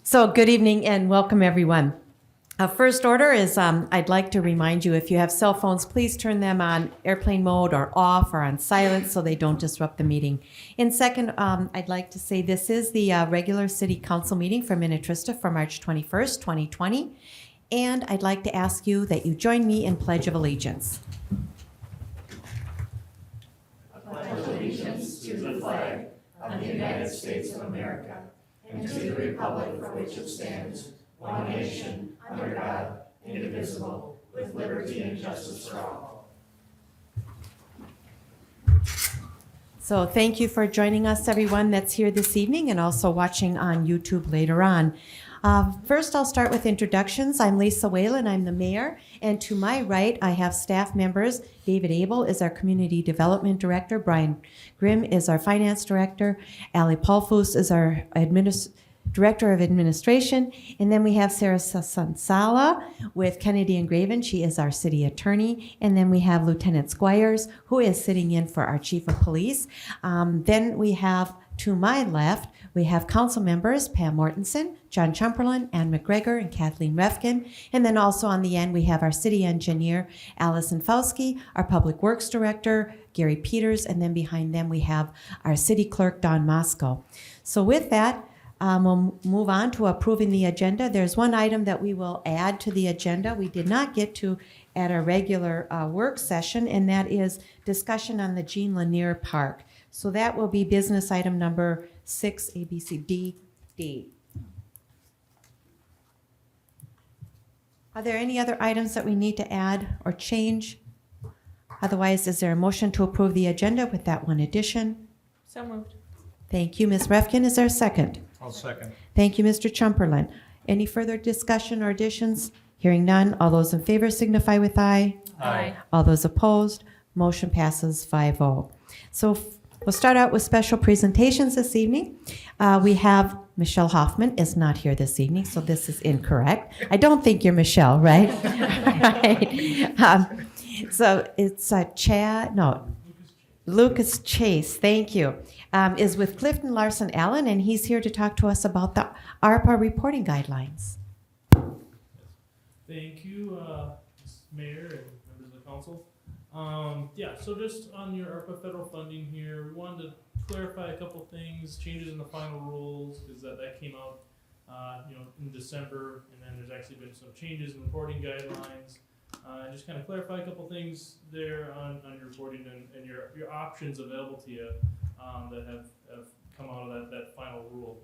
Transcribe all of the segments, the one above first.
So good evening and welcome everyone. First order is I'd like to remind you, if you have cell phones, please turn them on airplane mode or off or on silent so they don't disrupt the meeting. And second, I'd like to say this is the regular city council meeting for Minnetrista for March 21st, 2020. And I'd like to ask you that you join me in Pledge of Allegiance. I pledge allegiance to the flag of the United States of America and to the republic for which it stands, one nation, under God, indivisible, with liberty and justice for all. So thank you for joining us, everyone that's here this evening and also watching on YouTube later on. First, I'll start with introductions. I'm Lisa Whalen, I'm the mayor, and to my right, I have staff members. David Abel is our community development director. Brian Grimm is our finance director. Ali Paulfus is our director of administration. And then we have Sarah Sansala with Kennedy and Graven. She is our city attorney. And then we have Lieutenant Squires, who is sitting in for our chief of police. Then we have, to my left, we have council members Pam Mortensen, John Chumperland, Ann McGregor, and Kathleen Refkin. And then also on the end, we have our city engineer, Allison Fauski, our public works director, Gary Peters, and then behind them, we have our city clerk, Don Moscow. So with that, we'll move on to approving the agenda. There's one item that we will add to the agenda we did not get to at our regular work session, and that is discussion on the Jean Lanier Park. So that will be business item number 6, A, B, C, D, D. Are there any other items that we need to add or change? Otherwise, is there a motion to approve the agenda with that one addition? So moved. Thank you, Ms. Refkin. Is there a second? I'll second. Thank you, Mr. Chumperland. Any further discussion or additions? Hearing none, all those in favor signify with aye. Aye. All those opposed, motion passes 5-0. So we'll start out with special presentations this evening. We have Michelle Hoffman is not here this evening, so this is incorrect. I don't think you're Michelle, right? Right. So it's Lucas Chase, thank you, is with Clifton Larson Allen, and he's here to talk to us about the ARPA reporting guidelines. Thank you, Mayor and members of the council. So just on your ARPA federal funding here, we wanted to clarify a couple things, changes in the final rules, because that came out, in December, and then there's actually been some changes in reporting guidelines. And just kind of clarify a couple things there on your reporting and your options available to you that have come out of that final rule.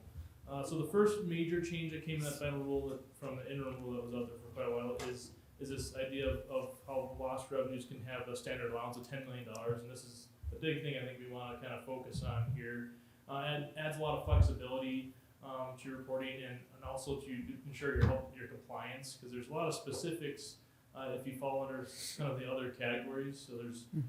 So the first major change that came in that final rule from the interim rule that was out there for quite a while is this idea of how lost revenues can have a standard allowance of $10 million. And this is the big thing I think we want to kind of focus on here. And adds a lot of flexibility to your reporting and also to ensure your compliance, because there's a lot of specifics if you fall under kind of the other categories. So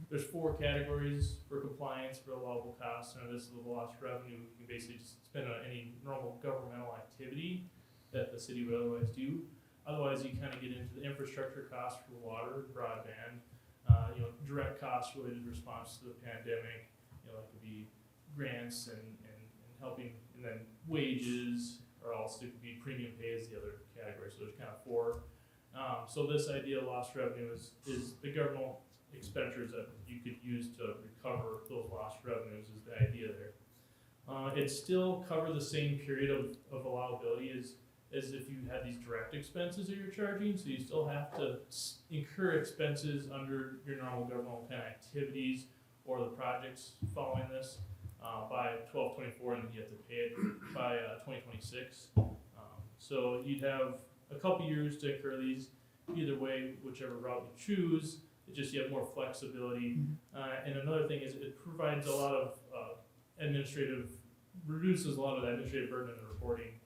there's 4 categories for compliance for allowable costs, and this is the lost revenue. You can basically just spend on any normal governmental activity that the city would otherwise do. Otherwise, you kind of get into the infrastructure costs for water, broadband, direct costs related to response to the pandemic. That could be grants and helping, and then wages, or also it could be premium pay as the other category. So there's kind of 4. So this idea of lost revenue is the governmental expenditures that you could use to recover those lost revenues is the idea there. It still covers the same period of allowability as if you had these direct expenses that you're charging. So you still have to incur expenses under your normal governmental kind of activities or the projects following this by 12/24, and then you have to pay it by 2026. So you'd have a couple years to incur these. Either way, whichever route you choose, it's just you have more flexibility. And another thing is it provides a lot of reduces a lot of the administrative burden in the reporting.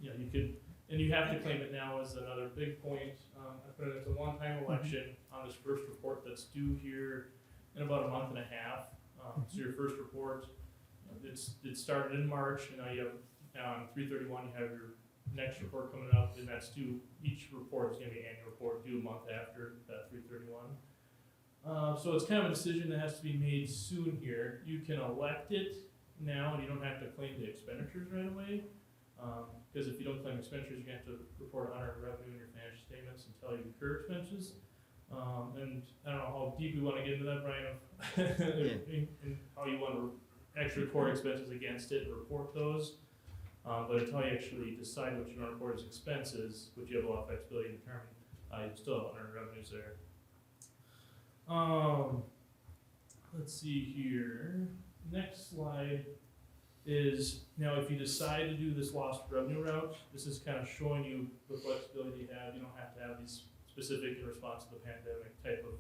You could, and you have to claim it now is another big point. I put it as a one-time election on this first report that's due here in about a month and a half. So your first report, it started in March, and now you have on 3/31 you have your next report coming up, and that's due. Each report is going to be an annual report due a month after that 3/31. So it's kind of a decision that has to be made soon here. You can elect it now, and you don't have to claim the expenditures right away. Because if you don't claim expenditures, you're gonna have to report unearned revenue in your financial statements until you incur expenses. And I don't know how deep you wanna get into that, Brian, and how you wanna actually report expenses against it and report those. But until you actually decide what you're gonna report as expenses, which you have a lot of flexibility to determine, you still have unearned revenues there. Let's see here. Next slide is, now if you decide to do this lost revenue route, this is kind of showing you the flexibility you have. You don't have to have these specific in response to the pandemic type of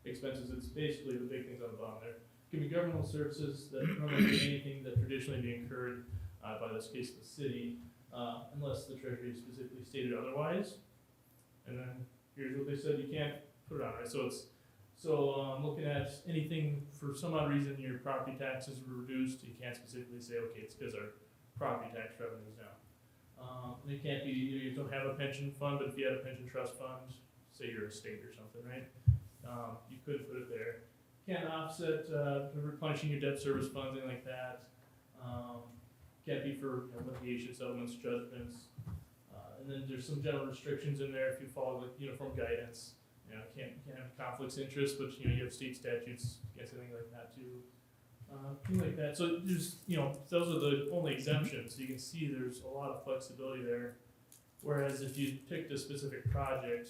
expenses. It's basically the big things on the bottom there. It can be governmental services that normally be anything that traditionally be incurred by this case the city, unless the treasury specifically stated otherwise. And then here's what they said you can't put it on, right? So looking at anything for some odd reason your property taxes were reduced, you can't specifically say, okay, it's because our property tax revenue is down. And it can't be, you don't have a pension fund, but if you had a pension trust fund, say you're a state or something, right? You could put it there. Can't offset replenishing your debt service funds, anything like that. Can't be for litigation settlements, judgments. And then there's some general restrictions in there if you follow the uniform guidance. Can't have conflicts of interest, but you have state statutes against anything like that too. Things like that. So there's, those are the only exemptions. So you can see there's a lot of flexibility there. Whereas if you picked a specific project,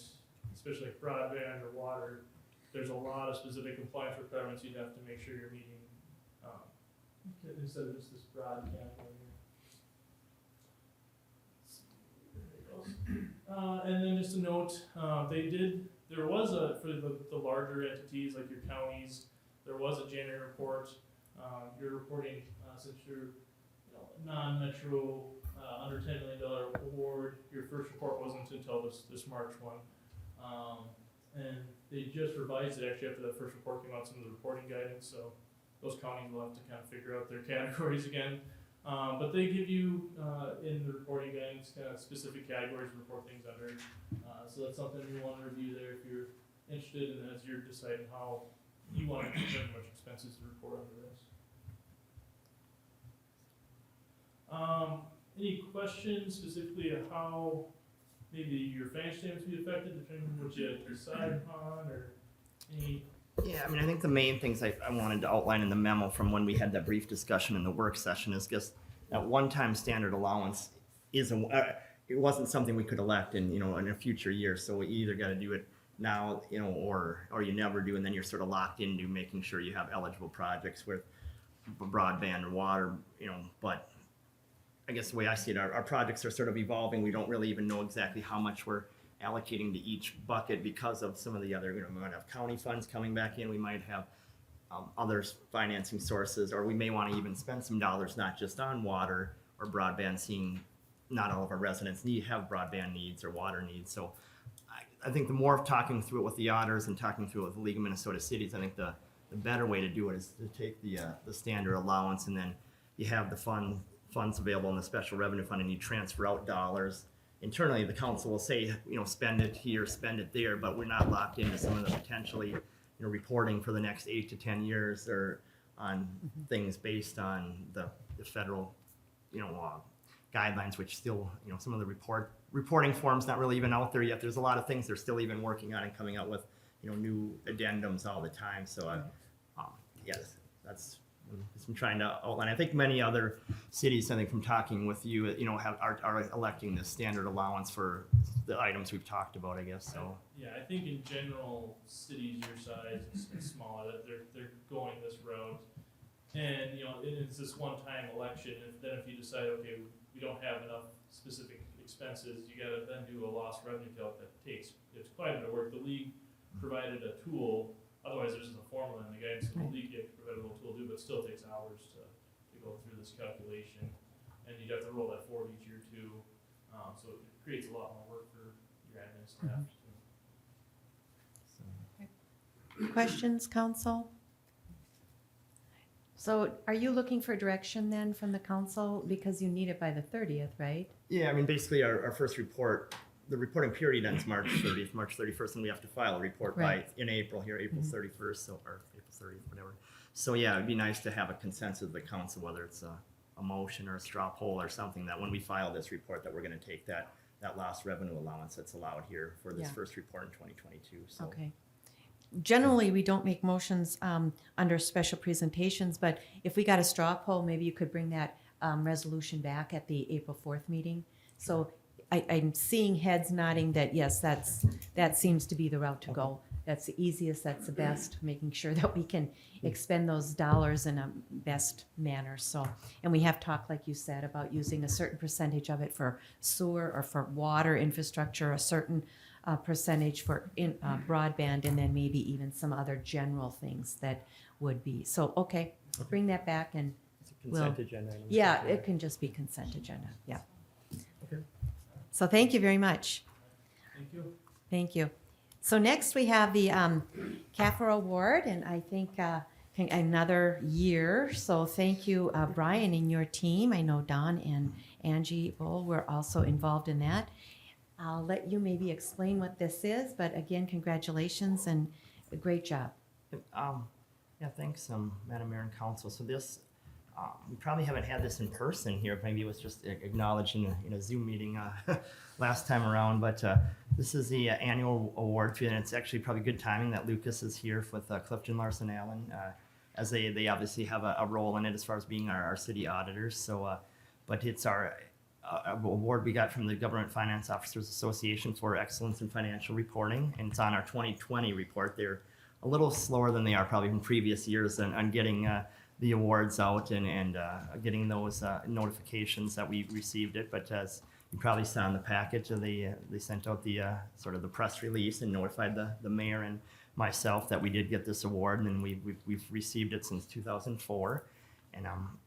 especially like broadband or water, there's a lot of specific compliance requirements you'd have to make sure you're meeting, instead of just this broad category here. And then just a note, there was for the larger entities like your counties, there was a January report. You're reporting, since you're non-metro, under $10 million award, your first report wasn't until this March one. And they just revised it actually after that first report came out, some of the reporting guidance, so those counties will have to kind of figure out their categories again. But they give you, in the reporting guidance, kind of specific categories to report things under. So that's something you want to review there if you're interested, and as you're deciding how you want to determine how much expenses to report under this. Any questions specifically of how maybe your financial statements be affected, depending on what you decide upon, or any? Yeah, I think the main things I wanted to outline in the memo from when we had that brief discussion in the work session is just that one-time standard allowance it wasn't something we could elect in a future year. So we either got to do it now, or you never do, and then you're sort of locked into making sure you have eligible projects with broadband or water, But I guess the way I see it, our projects are sort of evolving. We don't really even know exactly how much we're allocating to each bucket because of some of the other, we might have county funds coming back in, we might have other financing sources, or we may want to even spend some dollars not just on water or broadband, seeing not all of our residents have broadband needs or water needs. So I think the more of talking through it with the auditors and talking through it with the League of Minnesota Cities, I think the better way to do it is to take the standard allowance, and then you have the funds available in the special revenue fund, and you transfer out dollars. Internally, the council will say, spend it here, spend it there, but we're not locked into some of the potentially, reporting for the next 8 to 10 years or on things based on the federal, guidelines, which still, some of the reporting forms not really even out there yet. There's a lot of things they're still even working on and coming out with, new addendums all the time. So, yes, that's. I'm trying to outline. I think many other cities, from talking with you, are electing the standard allowance for the items we've talked about, I guess. So. Yeah, I think in general, cities your size and smaller, they're going this route, and it's this one-time election. And then if you decide, okay, we don't have enough specific expenses, you got to then do a lost revenue calc that takes it's quite a bit of work. The league provided a tool. Otherwise, there's a formula in the guidance that the league provided a little tool to do, but it still takes hours to go through this calculation. And you'd have to roll that forward each year too. So it creates a lot more work for your admin staff. Questions, council? So are you looking for direction then from the council, because you need it by the 30th, right? Yeah, basically our first report, the reporting period ends March 30th, March 31st, and we have to file a report in April here, April 31st, or April 30th, whatever. So yeah, it'd be nice to have a consensus of the council, whether it's a motion or a straw poll or something that when we file this report that we're going to take that lost revenue allowance that's allowed here for this Yeah. first report in 2022. So. Okay. Generally, we don't make motions under special presentations, but if we got a straw poll, maybe you could bring that resolution back at the April 4th meeting. So I'm seeing heads nodding that, yes, that seems to be the route to go. That's the easiest, that's the best, making sure that we can expend those dollars in a best manner. So, and we have talked, like you said, about using a certain percentage of it for sewer or for water infrastructure, a certain percentage for broadband, and then maybe even some other general things that would be. So, okay, bring that back and It's a consent agenda. item. yeah, it can just be consent agenda, yeah. Okay. So thank you very much. Thank you. Thank you. So next we have the CAFR Award, and I think another year. So thank you, Brian, and your team. I know Don and Angie Bull were also involved in that. I'll let you maybe explain what this is, but again, congratulations and a great job. Yeah, thanks, Madam Mayor and Council. So this, we probably haven't had this in person here. Maybe it was just acknowledged in a Zoom meeting last time around. But this is the annual award, and it's actually probably good timing that Lucas is here with Clifton Larson Allen, as they obviously have a role in it as far as being our city auditors. So, but it's our award we got from the Government Finance Officers Association for excellence in financial reporting, and it's on our 2020 report. They're a little slower than they are probably in previous years on getting the awards out and getting those notifications that we received it. But as you probably saw in the package, they sent out the sort of the press release and notified the mayor and myself that we did get this award, and we've received it since 2004. And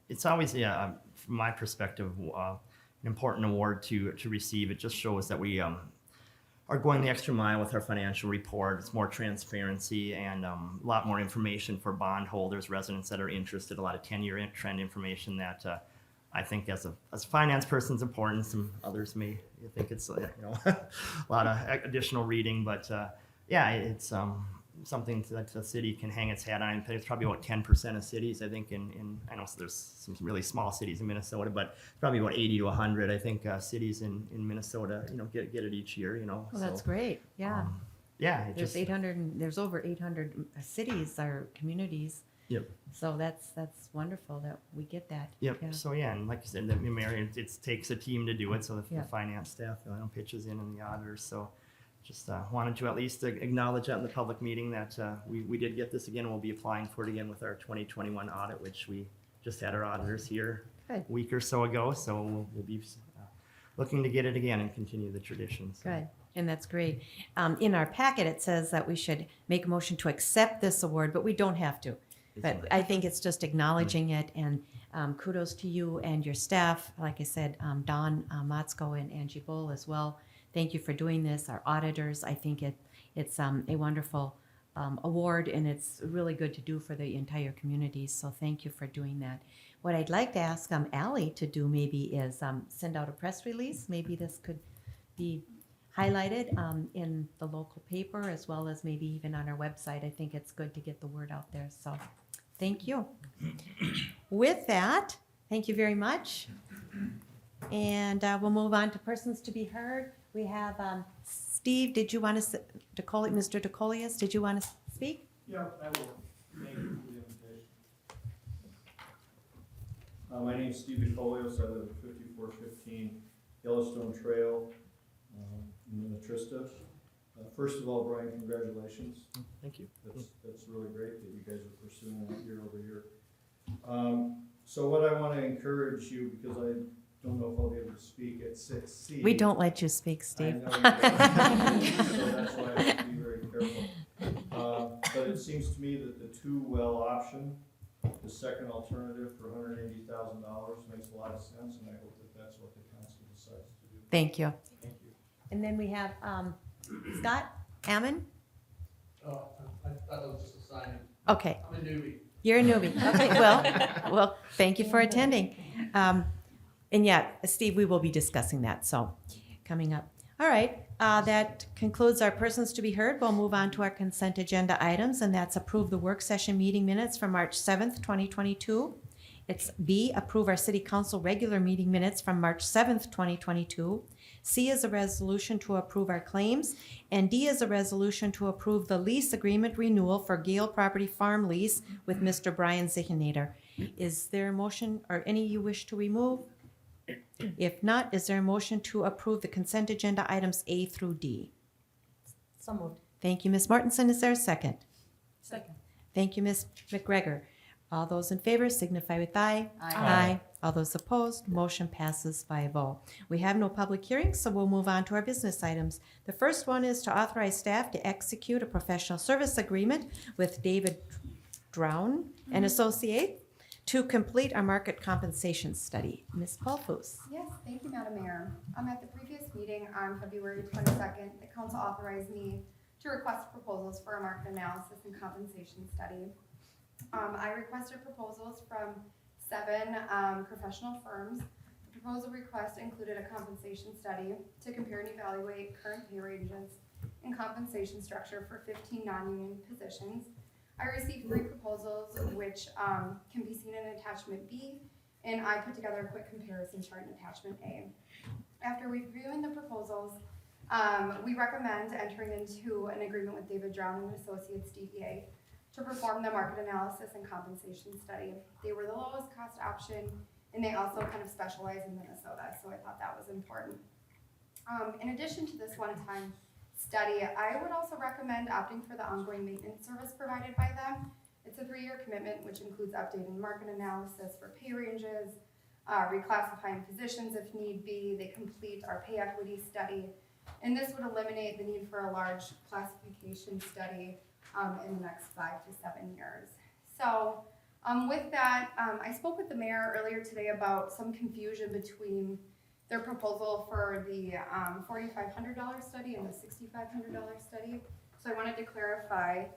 it's always, from my perspective, an important award to receive. It just shows that we are going the extra mile with our financial report. It's more transparency and a lot more information for bondholders, residents that are interested, a lot of 10-year trend information that I think as a finance person is important. Some others may think it's a lot of additional reading, but it's something that the city can hang its hat on. It's probably about 10% of cities, I think, I know there's some really small cities in Minnesota, but probably about 80 to 100, I think, cities in Minnesota, get it each year, Well, that's great, yeah. It There's just, there's over 800 cities or communities. Yep. So that's wonderful that we get that. Yep. Yeah. So and like you said, the Mary, it takes a team to do it. So the Yeah. finance staff, pitches in and the auditors. So just wanted to at least acknowledge that in the public meeting that we did get this again. We'll be applying for it again with our 2021 audit, which we just had our auditors here Good. a week or so ago. So we'll be looking to get it again and continue the tradition. So. Good, and that's great. In our packet, it says that we should make a motion to accept this award, but we don't have to. But I think it's just acknowledging it, and kudos to you and your staff. Like I said, Don Motzko and Angie Bull as well. Thank you for doing this. Our auditors, I think it's a wonderful award, and it's really good to do for the entire community. So thank you for doing that. What I'd like to ask Allie to do maybe is send out a press release. Maybe this could be highlighted in the local paper as well as maybe even on our website. I think it's good to get the word out there. So thank you. With that, thank you very much. And we'll move on to persons to be heard. We have Steve, did you want to, Mr. DeColius, did you want to speak? Yeah, I will. Thank you for the invitation. My name is Steve DeColios. I live at 5415 Yellowstone Trail in Minnetrista. First of all, Brian, congratulations. Thank you. That's really great that you guys are pursuing that year over year. So what I want to encourage you, because I don't know if I'll be able to speak at 6C. We don't let you speak, Steve. I know you don't. So that's why I have to be very careful. But it seems to me that the two-well option, the second alternative for $180,000 makes a lot of sense, and I hope that that's what the council decides to do. Thank you. Thank you. And then we have Scott Ammon. Oh, I thought that was just a sign. Okay, I'm a newbie. you're a newbie. Okay, well, thank you for attending. And yeah, Steve, we will be discussing that, so coming up. All right, that concludes our persons to be heard. We'll move on to our consent agenda items, and that's approve the work session meeting minutes for March 7th, 2022. It's B, approve our city council regular meeting minutes from March 7th, 2022. C is a resolution to approve our claims. And D is a resolution to approve the lease agreement renewal for Gale Property Farm Lease with Mr. Brian Zichinator. Is there a motion or any you wish to remove? If not, is there a motion to approve the consent agenda items A through D? So moved. Thank you, Ms. Martinson. Is there a second? Second. Thank you, Ms. McGregor. All those in favor signify with aye. Aye. All those opposed, motion passes 5-0. We have no public hearings, so we'll move on to our business items. The first one is to authorize staff to execute a professional service agreement with David Drown and Associate to complete our market compensation study. Ms. Paulfus. Yes, thank you, Madam Mayor. At the previous meeting on February 22nd, the council authorized me to request proposals for a market analysis and compensation study. I requested proposals from 7 professional firms. The proposal request included a compensation study to compare and evaluate current pay ranges and compensation structure for 15 non-union positions. I received 3 proposals, which can be seen in attachment B, and I put together a quick comparison chart in attachment A. After reviewing the proposals, we recommend entering into an agreement with David Drown and Associates DBA to perform the market analysis and compensation study. They were the lowest cost option, and they also kind of specialize in Minnesota, so I thought that was important. In addition to this one-time study, I would also recommend opting for the ongoing maintenance service provided by them. It's a 3-year commitment, which includes updating market analysis for pay ranges, reclassifying positions if need be. They complete our pay equity study, and this would eliminate the need for a large classification study in the next 5 to 7 years. So with that, I spoke with the mayor earlier today about some confusion between their proposal for the $4,500 study and the $6,500 study. So I wanted to clarify,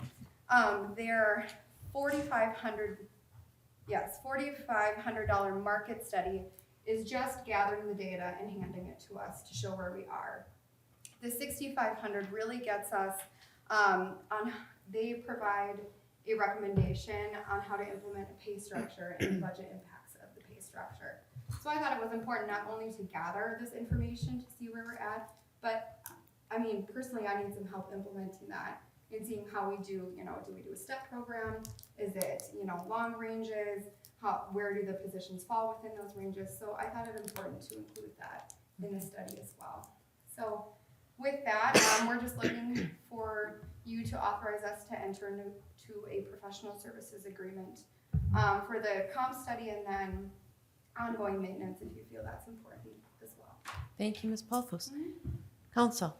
their $4,500 market study is just gathering the data and handing it to us to show where we are. The $6,500 really gets us they provide a recommendation on how to implement a pay structure and the budget impacts of the pay structure. So I thought it was important not only to gather this information to see where we're at, but I mean, personally, I need some help implementing that and seeing how we do, do we do a step program? Is it, long ranges? Where do the positions fall within those ranges? So I thought it important to include that in the study as well. So with that, we're just looking for you to authorize us to enter into a professional services agreement for the comp study and then ongoing maintenance if you feel that's important as well. Thank you, Ms. Paulfus. Council.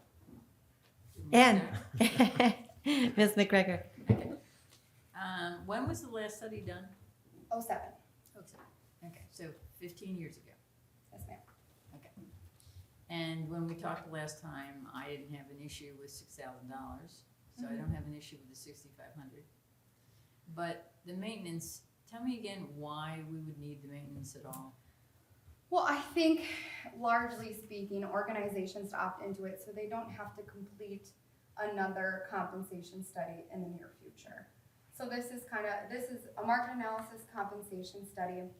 And Ms. McGregor. When was the last study done? 07. Okay, so 15 years ago. Yes, ma'am. Okay. And when we talked last time, I didn't have an issue with $6,000, so I don't have an issue with the 6,500. But the maintenance, tell me again why we would need the maintenance at all. Well, I think largely speaking, organizations opt into it so they don't have to complete another compensation study in the near future. So this is a market analysis compensation study.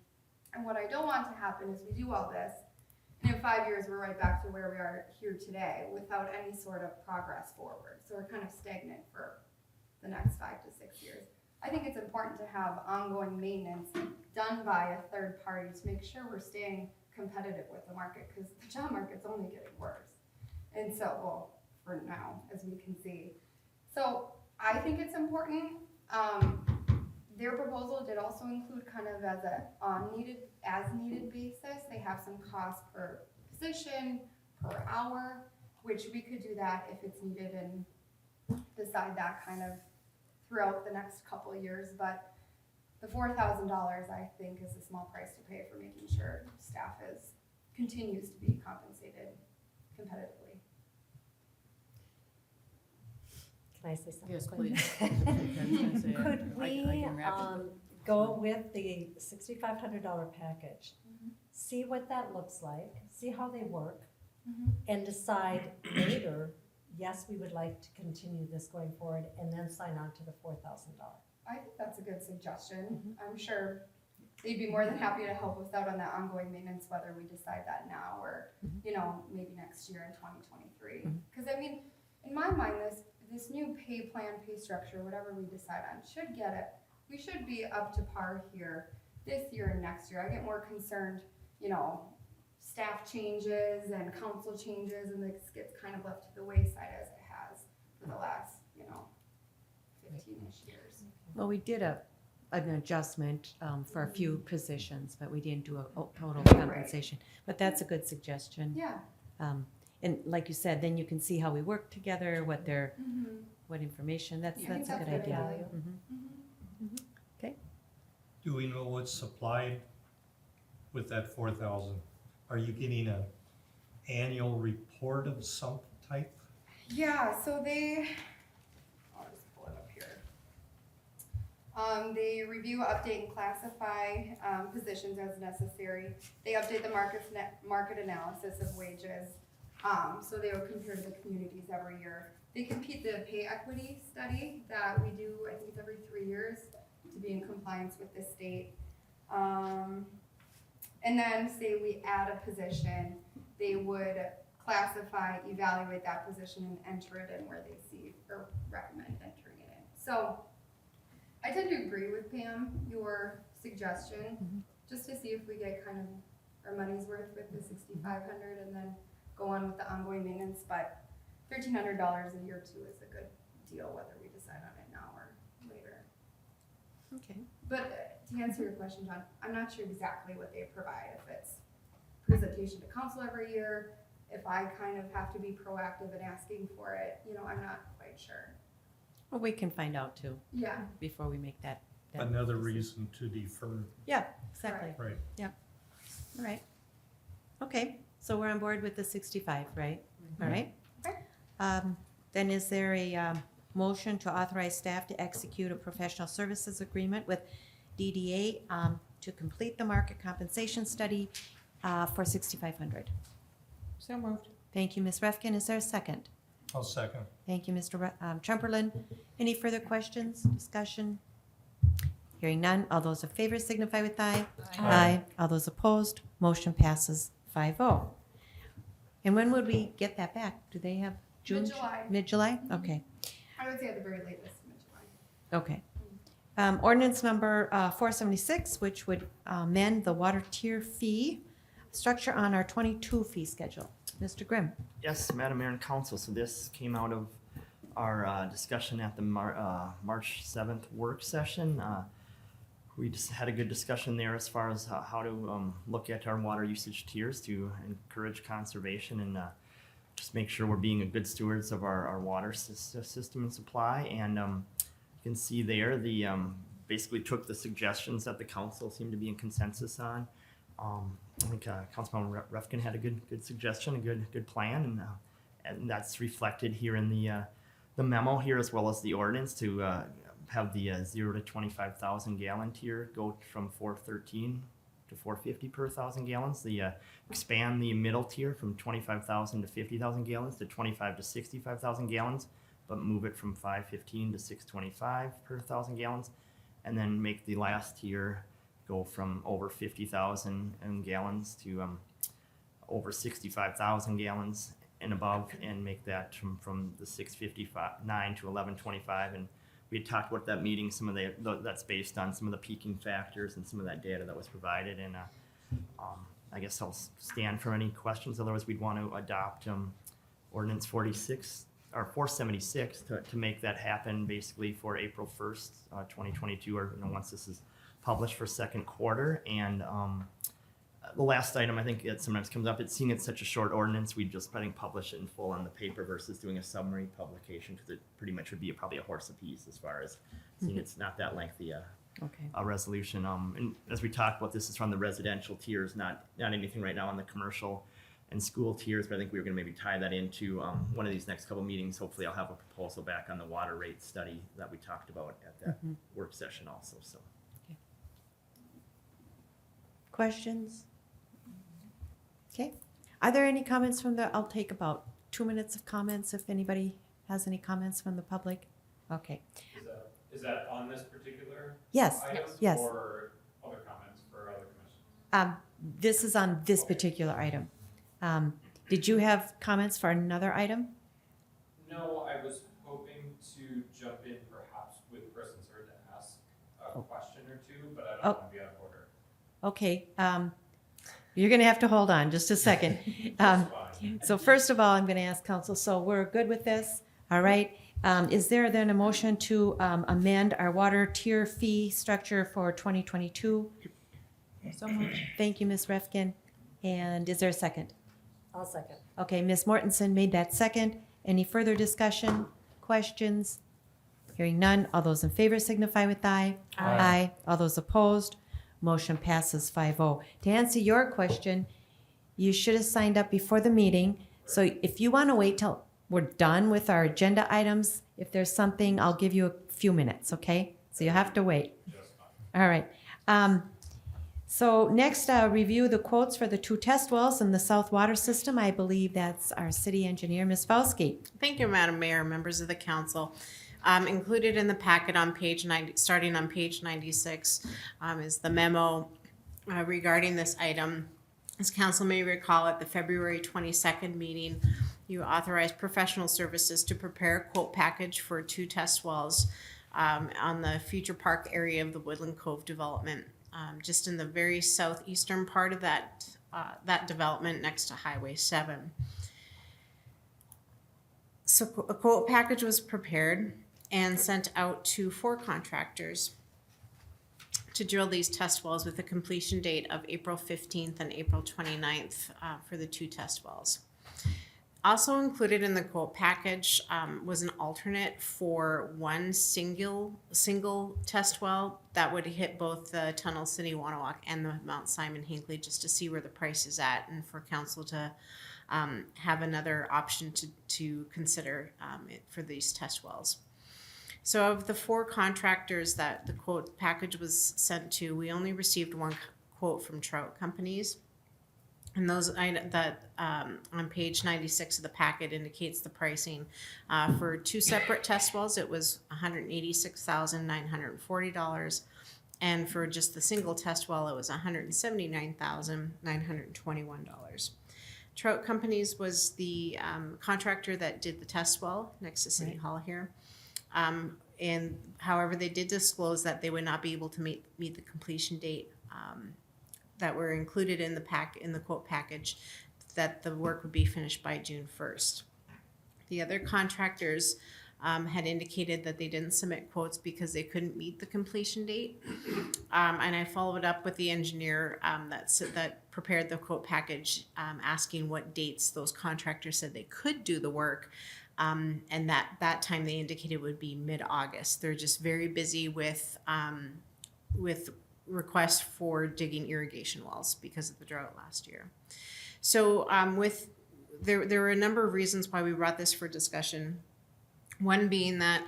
And what I don't want to happen is we do all this, and in 5 years we're right back to where we are here today without any sort of progress forward. So we're kind of stagnant for the next 5 to 6 years. I think it's important to have ongoing maintenance done by a third party to make sure we're staying competitive with the market, because the job market's only getting worse. And so, well, for now, as we can see. So I think it's important. Their proposal did also include kind of as needed basis. They have some cost per position, per hour, which we could do that if it's needed and decide that kind of throughout the next couple of years. But the $4,000 I think is a small price to pay for making sure staff continues to be compensated competitively. Can I say something? Yes, quick? please. Could I we can wrap it. go with the $6,500 package, Mhm. see what that looks like, see how they work, Mhm. and decide later, yes, we would like to continue this going forward, and then sign on to the $4,000. I think that's a good suggestion. I'm sure they'd be more than happy to help us out on that ongoing maintenance, whether we decide that now or, you know, maybe next year in 2023. Because I mean, in my mind, this new pay plan, pay structure, whatever we decide on, should get it. We should be up to par here this year and next year. I get more concerned, you know, staff changes and council changes, and this gets kind of left to the wayside as it has for the last, you know, 15-ish years. Well, we did an adjustment for a few positions, but we didn't do a total compensation. But that's a good suggestion. Yeah. And like you said, then you can see how we work together, what their, Mm-hmm. what information, that's Yeah, I think a good that's good idea. value. Mhm. Do we know what's supplied with that 4,000? Are you getting an annual report of some type? Yeah, so I'll just pull it up here. They review, update, and classify positions as necessary. They update the market analysis of wages. So they will compare to the communities every year. They compete the pay equity study that we do, I think it's every 3 years, to be in compliance with the state. And then say we add a position, they would classify, evaluate that position and enter it in where they see or recommend entering it in. So I tend to agree with Pam, your suggestion, just to see if we get kind of our money's worth with the 6,500 and then go on with the ongoing maintenance. But $1,300 a year too is a good deal, whether we decide on it now or later. Okay. But to answer your question, John, I'm not sure exactly what they provide. If it's presentation to council every year, if I kind of have to be proactive in asking for it, you know, I'm not quite sure. Well, we can find out too, Yeah. before we make that. Another reason to defer, Yeah, exactly. right? All right. Okay, so we're on board with the 65, right? All right. Okay. Then is there a motion to authorize staff to execute a professional services agreement with DDA to complete the market compensation study for 6,500? So moved. Thank you, Ms. Refkin. Is there a second? I'll second. Thank you, Mr. Trumperlin. Any further questions, discussion? Hearing none, all those in favor signify with aye. Aye. All those opposed, motion passes 5-0. And when would we get that back? Do they have June? Mid-July. Mid-July? Okay, I would say at the very latest, mid-July. okay. Ordinance number 476, which would amend the water tier fee structure on our 22 fee schedule. Mr. Grimm. Yes, Madam Mayor and Council, so this came out of our discussion at the March 7th work session. We just had a good discussion there as far as how to look at our water usage tiers to encourage conservation and just make sure we're being a good stewards of our water system and supply. And you can see there, the basically took the suggestions that the council seemed to be in consensus on. I think Councilman Refkin had a good suggestion, a good plan, and that's reflected here in the memo here as well as the ordinance to have the 0 to 25,000 gallon tier go from 413 to 450 per 1,000 gallons. The expand the middle tier from 25,000 to 50,000 gallons to 25 to 65,000 gallons, but move it from 515 to 625 per 1,000 gallons, and then make the last tier go from over 50,000 gallons to over 65,000 gallons and above, and make that from the 659 to 1125. And we had talked about that meeting, some of that's based on some of the peaking factors and some of that data that was provided. And I guess I'll stand for any questions. Otherwise, we'd want to adopt ordinance 46 or 476 to make that happen basically for April 1st, 2022, or once this is published for second quarter. And the last item, I think it sometimes comes up, seeing it's such a short ordinance, we just publish it in full on the paper versus doing a summary publication, because it pretty much would be probably a horse apiece as far as seeing it's not that lengthy Okay. a resolution. And as we talked about, this is from the residential tiers, not anything right now on the commercial and school tiers, but I think we were going to maybe tie that into one of these next couple meetings. Hopefully I'll have a proposal back on the water rate study that we talked about at that work session also. So. Questions? Okay. Are there any comments from I'll take about 2 minutes of comments if anybody has any comments from the public. Okay. Is that on this particular Yes. item? Yes. Or other comments for This is on this particular item. Did you have comments for another item? No, I was hoping to jump in perhaps with Chris and Sir to ask a question or two, but I don't want to be out of order. Okay, you're gonna have to hold on just a second. That's fine. So first of all, I'm gonna ask council, so we're good with this, all right? Is there then a motion to amend our water tier fee structure for 2022? So moved. Thank you, Ms. Refkin. And is there a second? I'll second. Okay, Ms. Mortensen made that second. Any further discussion, questions? Hearing none, all those in favor signify with aye. Aye. All those opposed, motion passes 5-0. To answer your question, you should have signed up before the meeting. So if you want to wait till we're done with our agenda items, if there's something, I'll give you a few minutes, okay? So you have to wait. All right. So next, review the quotes for the 2 test wells in the South Water System. I believe that's our city engineer, Ms. Fauski. Thank you, Madam Mayor, members of the council. Included in the packet on page 90, starting on page 96, is the memo regarding this item. As council may recall, at the February 22nd meeting, you authorized professional services to prepare a quote package for 2 test wells on the future park area of the Woodland Cove development, just in the very southeastern part of that development next to Highway 7. So a quote package was prepared and sent out to 4 contractors to drill these test wells with a completion date of April 15th and April 29th for the 2 test wells. Also included in the quote package was an alternate for one single test well that would hit both the Tunnel City Wanawak and the Mount Simon Hinckley, just to see where the price is at, and for council to have another option to consider for these test wells. So of the 4 contractors that the quote package was sent to, we only received 1 quote from Trout Companies. And those that on page 96 of the packet indicates the pricing for 2 separate test wells. It was $186,940, and for just the single test well, it was $179,921. Trout Companies was the contractor that did the test well next to City Hall here. And however, they did disclose that they would not be able to meet the completion date that were included in the quote package, that the work would be finished by June 1st. The other contractors had indicated that they didn't submit quotes because they couldn't meet the completion date. And I followed up with the engineer that prepared the quote package, asking what dates those contractors said they could do the work. And that time they indicated would be mid-August. They're just very busy with requests for digging irrigation wells because of the drought last year. So there were a number of reasons why we brought this for discussion. One being that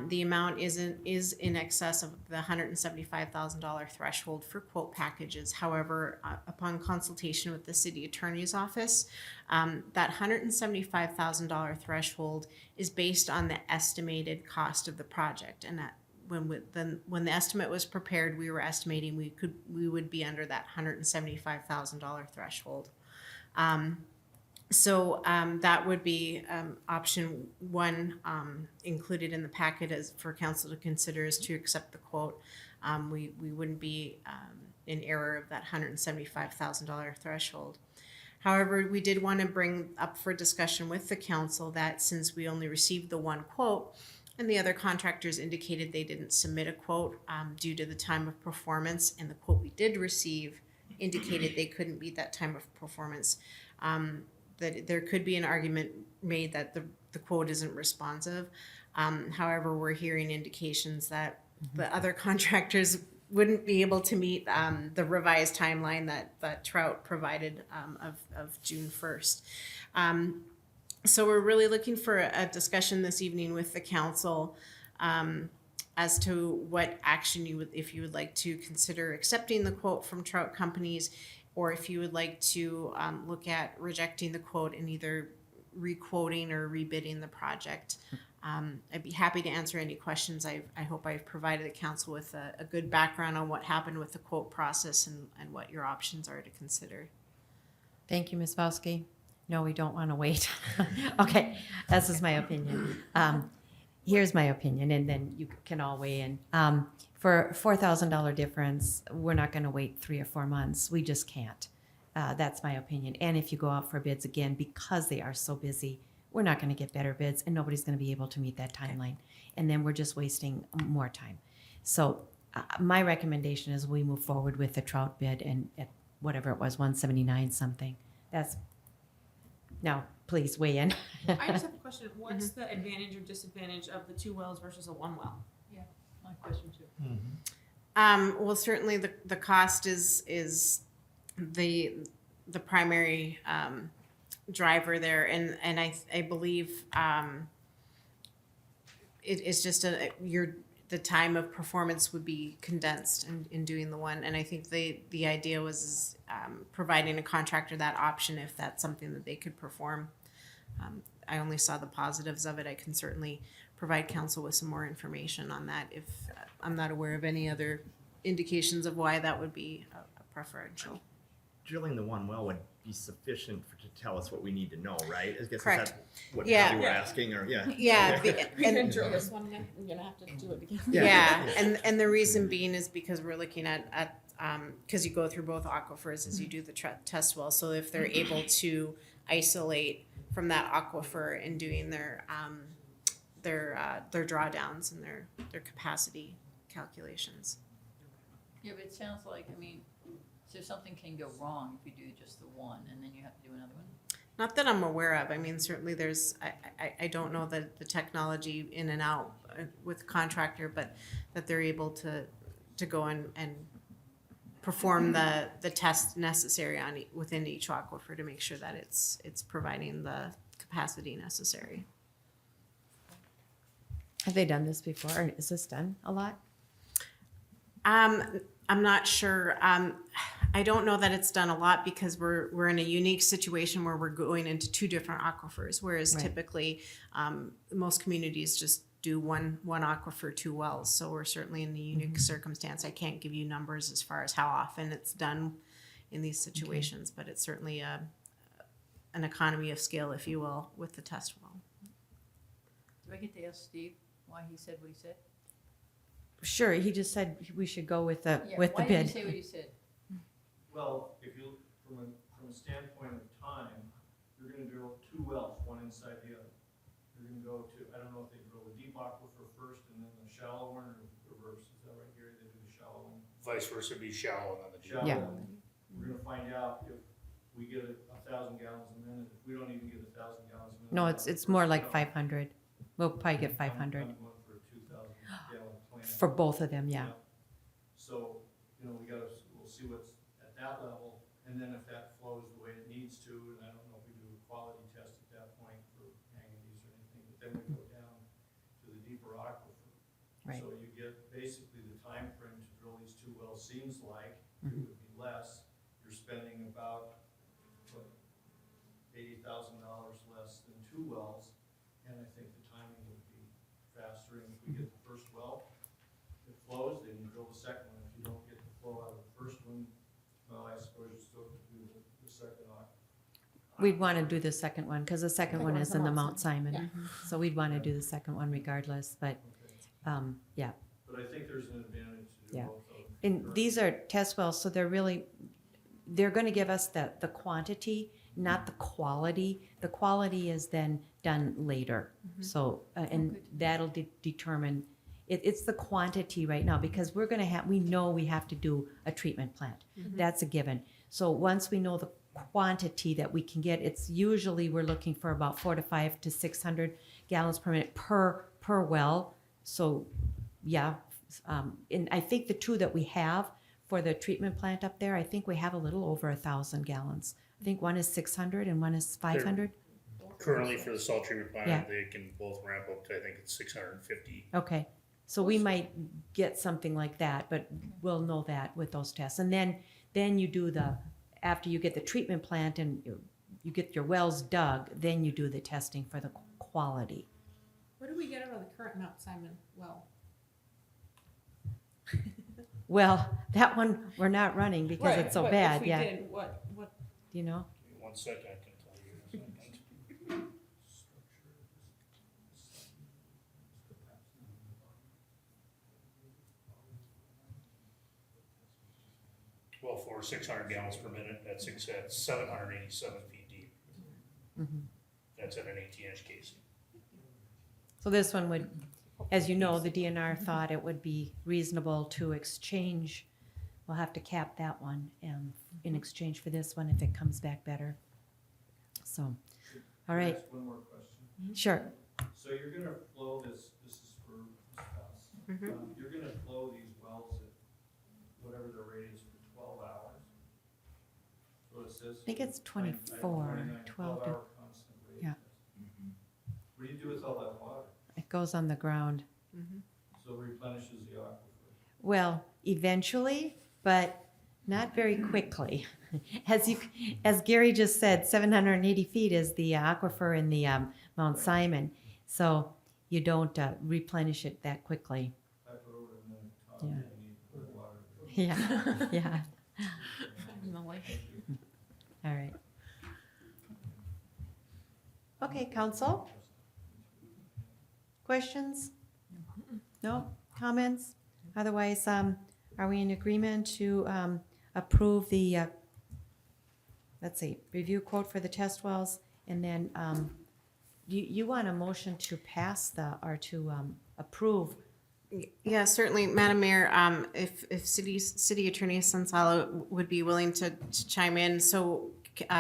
the amount is in excess of the $175,000 threshold for quote packages. However, upon consultation with the city attorney's office, that $175,000 threshold is based on the estimated cost of the project, and that when the estimate was prepared, we were estimating we would be under that $175,000 threshold. So that would be option 1 included in the packet as for council to consider, is to accept the quote. We wouldn't be in error of that $175,000 threshold. However, we did want to bring up for discussion with the council that since we only received the 1 quote, and the other contractors indicated they didn't submit a quote due to the time of performance, and the quote we did receive indicated they couldn't meet that time of performance, that there could be an argument made that the quote isn't responsive. However, we're hearing indications that the other contractors wouldn't be able to meet the revised timeline that Trout provided of June 1st. So we're really looking for a discussion this evening with the council as to what action if you would like to consider accepting the quote from Trout Companies, or if you would like to look at rejecting the quote and either re-quoting or rebidding the project. I'd be happy to answer any questions. I hope I've provided the council with a good background on what happened with the quote process and what your options are to consider. Thank you, Ms. Vosky. No, we don't want to wait. Okay, this is my opinion. Here's my opinion, and then you can all weigh in. For $4,000 difference, we're not going to wait 3 or 4 months. We just can't. That's my opinion. And if you go out for bids again, because they are so busy, we're not going to get better bids, and nobody's going to be able to meet that timeline. And then we're just wasting more time. So my recommendation is we move forward with the trout bid and at whatever it was, 179 something. That's, now, please weigh in. I just have a question. What's the advantage or disadvantage of the 2 wells versus a 1 well? My question too. Well, certainly the cost is the primary driver there, and I believe it is just the time of performance would be condensed in doing the one, and I think the idea was providing a contractor that option if that's something that they could perform. I only saw the positives of it. I can certainly provide council with some more information on that if I'm not aware of any other indications of why that would be a preferential. Drilling the 1 well would be sufficient to tell us what we need to know, right? I guess Correct. Is that what Yeah. probably we're asking, or yeah. Yeah, We didn't drill this one yet. We're gonna have to do it again. yeah, and the reason being is because we're looking at because you go through both aquifers as you do the test well. So if they're able to isolate from that aquifer in doing their drawdowns and their capacity calculations. Yeah, but it sounds like, I mean, so something can go wrong if you do just the one and then you have to do another one? Not that I'm aware of. I mean, certainly there's, I don't know the technology in and out with contractor, but that they're able to go and perform the tests necessary within each aquifer to make sure that it's providing the capacity necessary. Have they done this before? Or is this done a lot? I'm not sure. I don't know that it's done a lot because we're in a unique situation where we're going into 2 different aquifers, whereas Right. typically most communities just do one aquifer, 2 wells. So we're certainly in a unique circumstance. I can't give you numbers as far as how often it's done in these situations, but it's certainly an economy of scale, if you will, with the test well. Do I get to ask Steve why he said what he said? Sure, he just said we should go with the Yeah, with the why did bid. he say what he said? Well, if you, from a standpoint of time, you're gonna drill 2 wells, one inside the other. You're gonna go to, I don't know if they drill the deep aquifer first and then the shallow one, or reverse, is that right, Gary? They do the shallow one? Vice versa, be shallow and then the deep. Shallow Yeah. one. We're gonna find out if we get 1,000 gallons a minute, if we don't even get 1,000 gallons a minute. No, on it's the more first like well. 500. We'll probably get 500 I'm going for a 2,000 gallon plant. for both of them. Yeah. So, we'll see what's at that level, and then if that flows the way it needs to, and I don't know if we do a quality test at that point for manganese or anything, but then we go down to the deeper aquifer. Right. So you get basically the time frame to drill these 2 wells seems like it would be less. You're spending about, what, $80,000 less than 2 wells, and I think the timing would be faster. And if we get the first well, it flows, then you drill the second one. If you don't get the flow out of the first one, well, I suppose you still have to do the second aquifer. We'd want to do the second one because the second one is in the Mount Simon. So we'd want to do the second one regardless. But Okay. yeah. But I think there's an advantage to do Yeah. both of them. And these are test wells, so they're going to give us the quantity, not the quality. The quality is then done later. So, and that'll determine, it's the quantity right now because we know we have to do a treatment plant. That's a given. So once we know the quantity that we can get, it's usually we're looking for about 400 to 600 gallons per minute per well. So yeah, and I think the 2 that we have for the treatment plant up there, I think we have a little over 1,000 gallons. I think one is 600 and one is 500. Currently for the salt treatment Yeah. plant, they can both ramp up to, I think it's 650. Okay, so we might get something like that, but we'll know that with those tests. And then you do after you get the treatment plant and you get your wells dug, then you do the testing for the quality. What do we get out of the current Mount Simon well? Well, that one we're not running because it's so but bad, if we yeah. did, what, Do you know? Give me 1 second, I can tell you in a second. Well, for 600 gallons per minute, that's 787 feet deep. Mhm. That's at an 18-inch casing. So this one would, as you know, the DNR thought it would be reasonable to exchange. We'll have to cap that one in exchange for this one if it comes back better. So, all Can I right, ask one more question? sure. So you're gonna flow this is for us. Mhm. You're gonna flow these wells at whatever the rate is for 12 hours. So it says. I think it's 24, 12 to, 12-hour constant rate. yeah. What do you do with all that water? it goes on the ground. So it replenishes the aquifer. Well, eventually, but not very quickly. As Gary just said, 780 feet is the aquifer in the Mount Simon, so you don't replenish it that quickly. I put over a minute, Yeah. I need more water. Yeah, yeah. in the way? All right. Okay, council? Questions? No? Comments? Otherwise, are we in agreement to approve the, let's see, review quote for the test wells? And then you want a motion to pass or to approve? Yeah, certainly, Madam Mayor, if City Attorney Sensala would be willing to chime in. So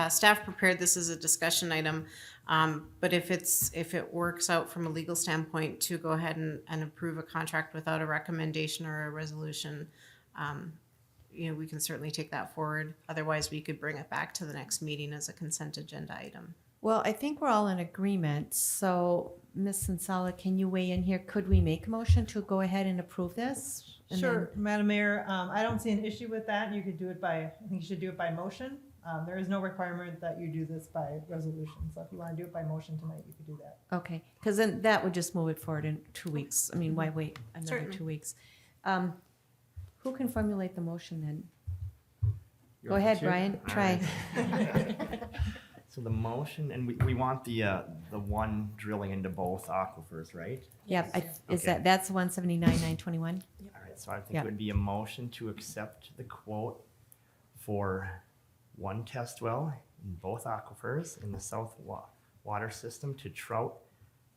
staff prepared this as a discussion item, but if it works out from a legal standpoint to go ahead and approve a contract without a recommendation or a resolution, we can certainly take that forward. Otherwise, we could bring it back to the next meeting as a consent agenda item. Well, I think we're all in agreement. So, Ms. Sensala, can you weigh in here? Could we make a motion to go ahead and approve this? And Sure, Madam Mayor, I don't see an issue with that. You could do it I think you should do it by motion. There is no requirement that you do this by resolution. So if you want to do it by motion tonight, you could do that. Okay, because then that would just move it forward in 2 weeks. I mean, why wait another Certainly. 2 weeks? Who can formulate the motion then? You Go want me ahead, to? Brian, All try. right. So the motion, and we want the one drilling into both aquifers, right? Yep, is Okay. that's 179,921? All right, so I think Yeah. it would be a motion to accept the quote for one test well in both aquifers in the south water system to trout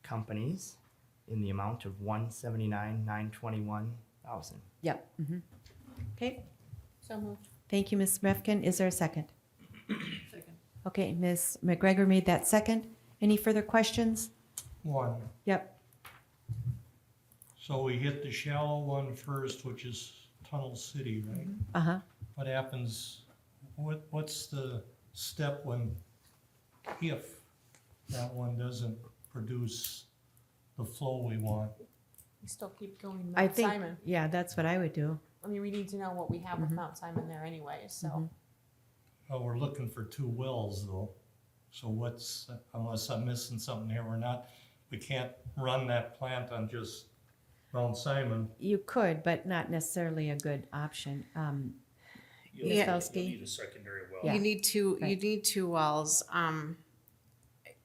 companies in the amount of $179,921,000. Yep. Mhm. Okay, So moved. thank you, Ms. Refkin. Is there a second? Second. Okay, Ms. McGregor made that second. Any further questions? One. Yep. So we hit the shallow one first, which is Tunnel City, right? Uh-huh. What happens, what's the step if that one doesn't produce the flow we want? We still keep going I Mount think, Simon. yeah, that's what I would do. I mean, we need to know what we have with Mhm. Mount Simon there anyway, so. Mhm. Well, we're looking for 2 wells though. So unless I'm missing something here, we can't run that plant on just Mount Simon. You could, but not necessarily a good option. You'll Yeah. need a secondary well. Yeah. You need two. Right. You need 2 wells.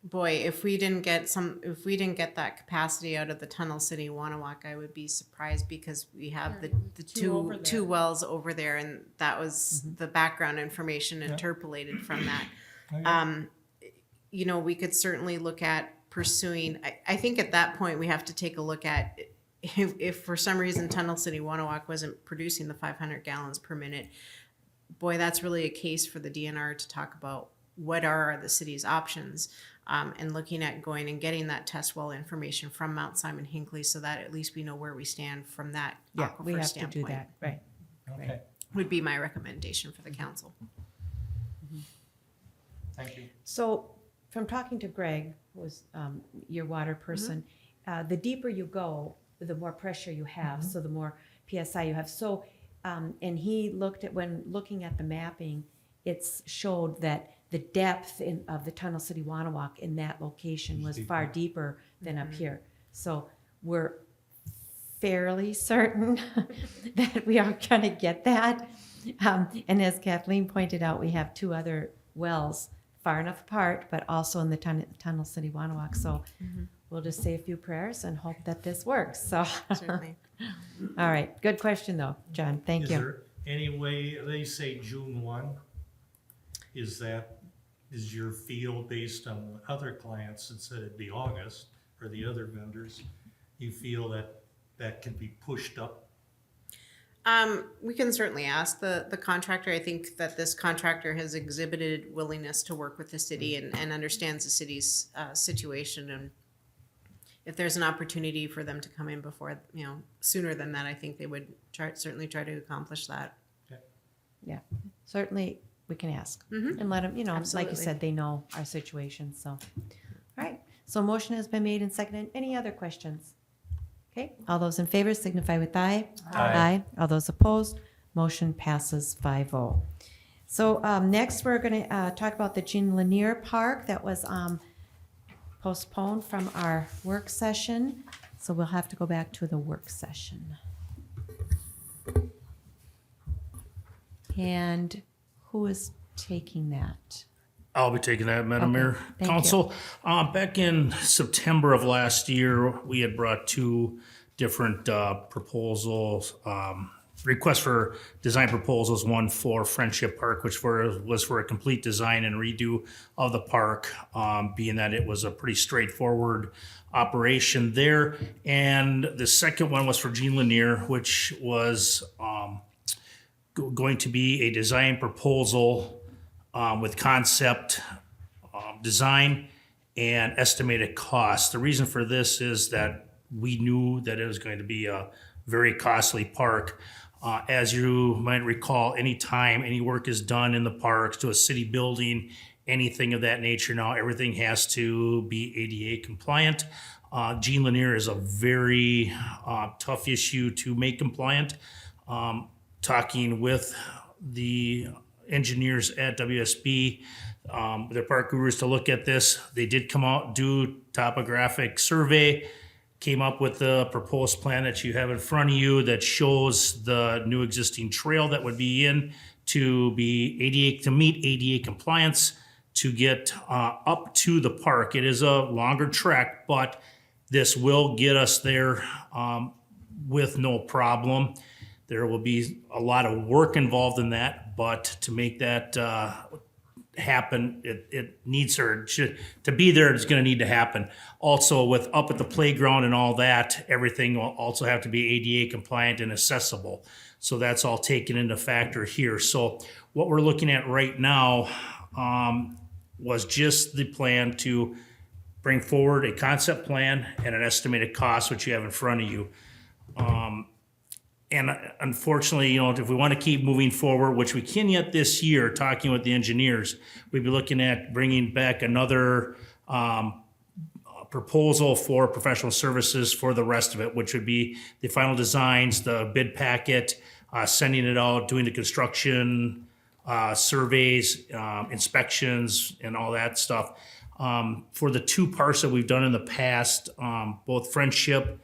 Boy, if we didn't get that capacity out of the Tunnel City Wanawak, I would be surprised because we have the Two over there. two wells over there, and that was the background information Yeah. interpolated from that. Okay. We could certainly look at pursuing. I think at that point we have to take a look at if for some reason Tunnel City Wanawak wasn't producing the 500 gallons per minute. Boy, that's really a case for the DNR to talk about what are the city's options, and looking at going and getting that test well information from Mount Simon Hinckley so that at least we know where we stand from that Yeah, aquifer we have to standpoint. do that, right. Okay, Would be my recommendation for the council. thank you. So, from talking to Greg, who was your water person, the deeper you go, the more pressure you have, so the more PSI you have. So, and he when looking at the mapping, it's showed that the depth of the Tunnel City Wanawak in that location was far deeper than up here. So we're fairly certain that we are going to get that. And as Kathleen pointed out, we have 2 other wells far enough apart, but also in the Tunnel City Wanawak. So we'll just say a few prayers and hope that this works. So, Certainly. all right. Good question, though, John. Thank Is you. there any way, they say June 1, is your feel based on other clients that said it'd be August, or the other vendors, you feel that can be pushed up? We can certainly ask the contractor. I think that this contractor has exhibited willingness to work with the city and understands the city's situation. And if there's an opportunity for them to come in before, sooner than that, I think they would certainly try to accomplish that. Yeah, certainly we can ask Mhm. and let them, like you Absolutely. said, they know our situation. So, all right. So motion has been made and seconded. Any other questions? Okay, all those in favor signify with aye. Aye. All those opposed, motion passes 5-0. So next, we're going to talk about the Jean Lanier Park that was postponed from our work session. So we'll have to go back to the work session. And who is taking that? I'll be taking that, Madam Okay, Mayor. thank you. Council, back in September of last year, we had brought 2 different proposals, requests for design proposals, one for Friendship Park, which was for a complete design and redo of the park, being that it was a pretty straightforward operation there. And the second one was for Jean Lanier, which was going to be a design proposal with concept, design, and estimated cost. The reason for this is that we knew that it was going to be a very costly park. As you might recall, anytime any work is done in the parks, to a city building, anything of that nature, now everything has to be ADA compliant. Jean Lanier is a very tough issue to make compliant. Talking with the engineers at WSB, their park gurus, to look at this, they did come out, do topographic survey, came up with the proposed plan that you have in front of you that shows the new existing trail that would be in to be ADA, to meet ADA compliance, to get up to the park. It is a longer trek, but this will get us there with no problem. There will be a lot of work involved in that, but to make that happen, it needs to be there. It's going to need to happen. Also, with up at the playground and all that, everything will also have to be ADA compliant and accessible. So that's all taken into factor here. So what we're looking at right now was just the plan to bring forward a concept plan and an estimated cost, which you have in front of you. And unfortunately, if we want to keep moving forward, which we can yet this year, talking with the engineers, we'd be looking at bringing back another proposal for professional services for the rest of it, which would be the final designs, the bid packet, sending it out, doing the construction, surveys, inspections, and all that stuff. For the 2 parts that we've done in the past, both Friendship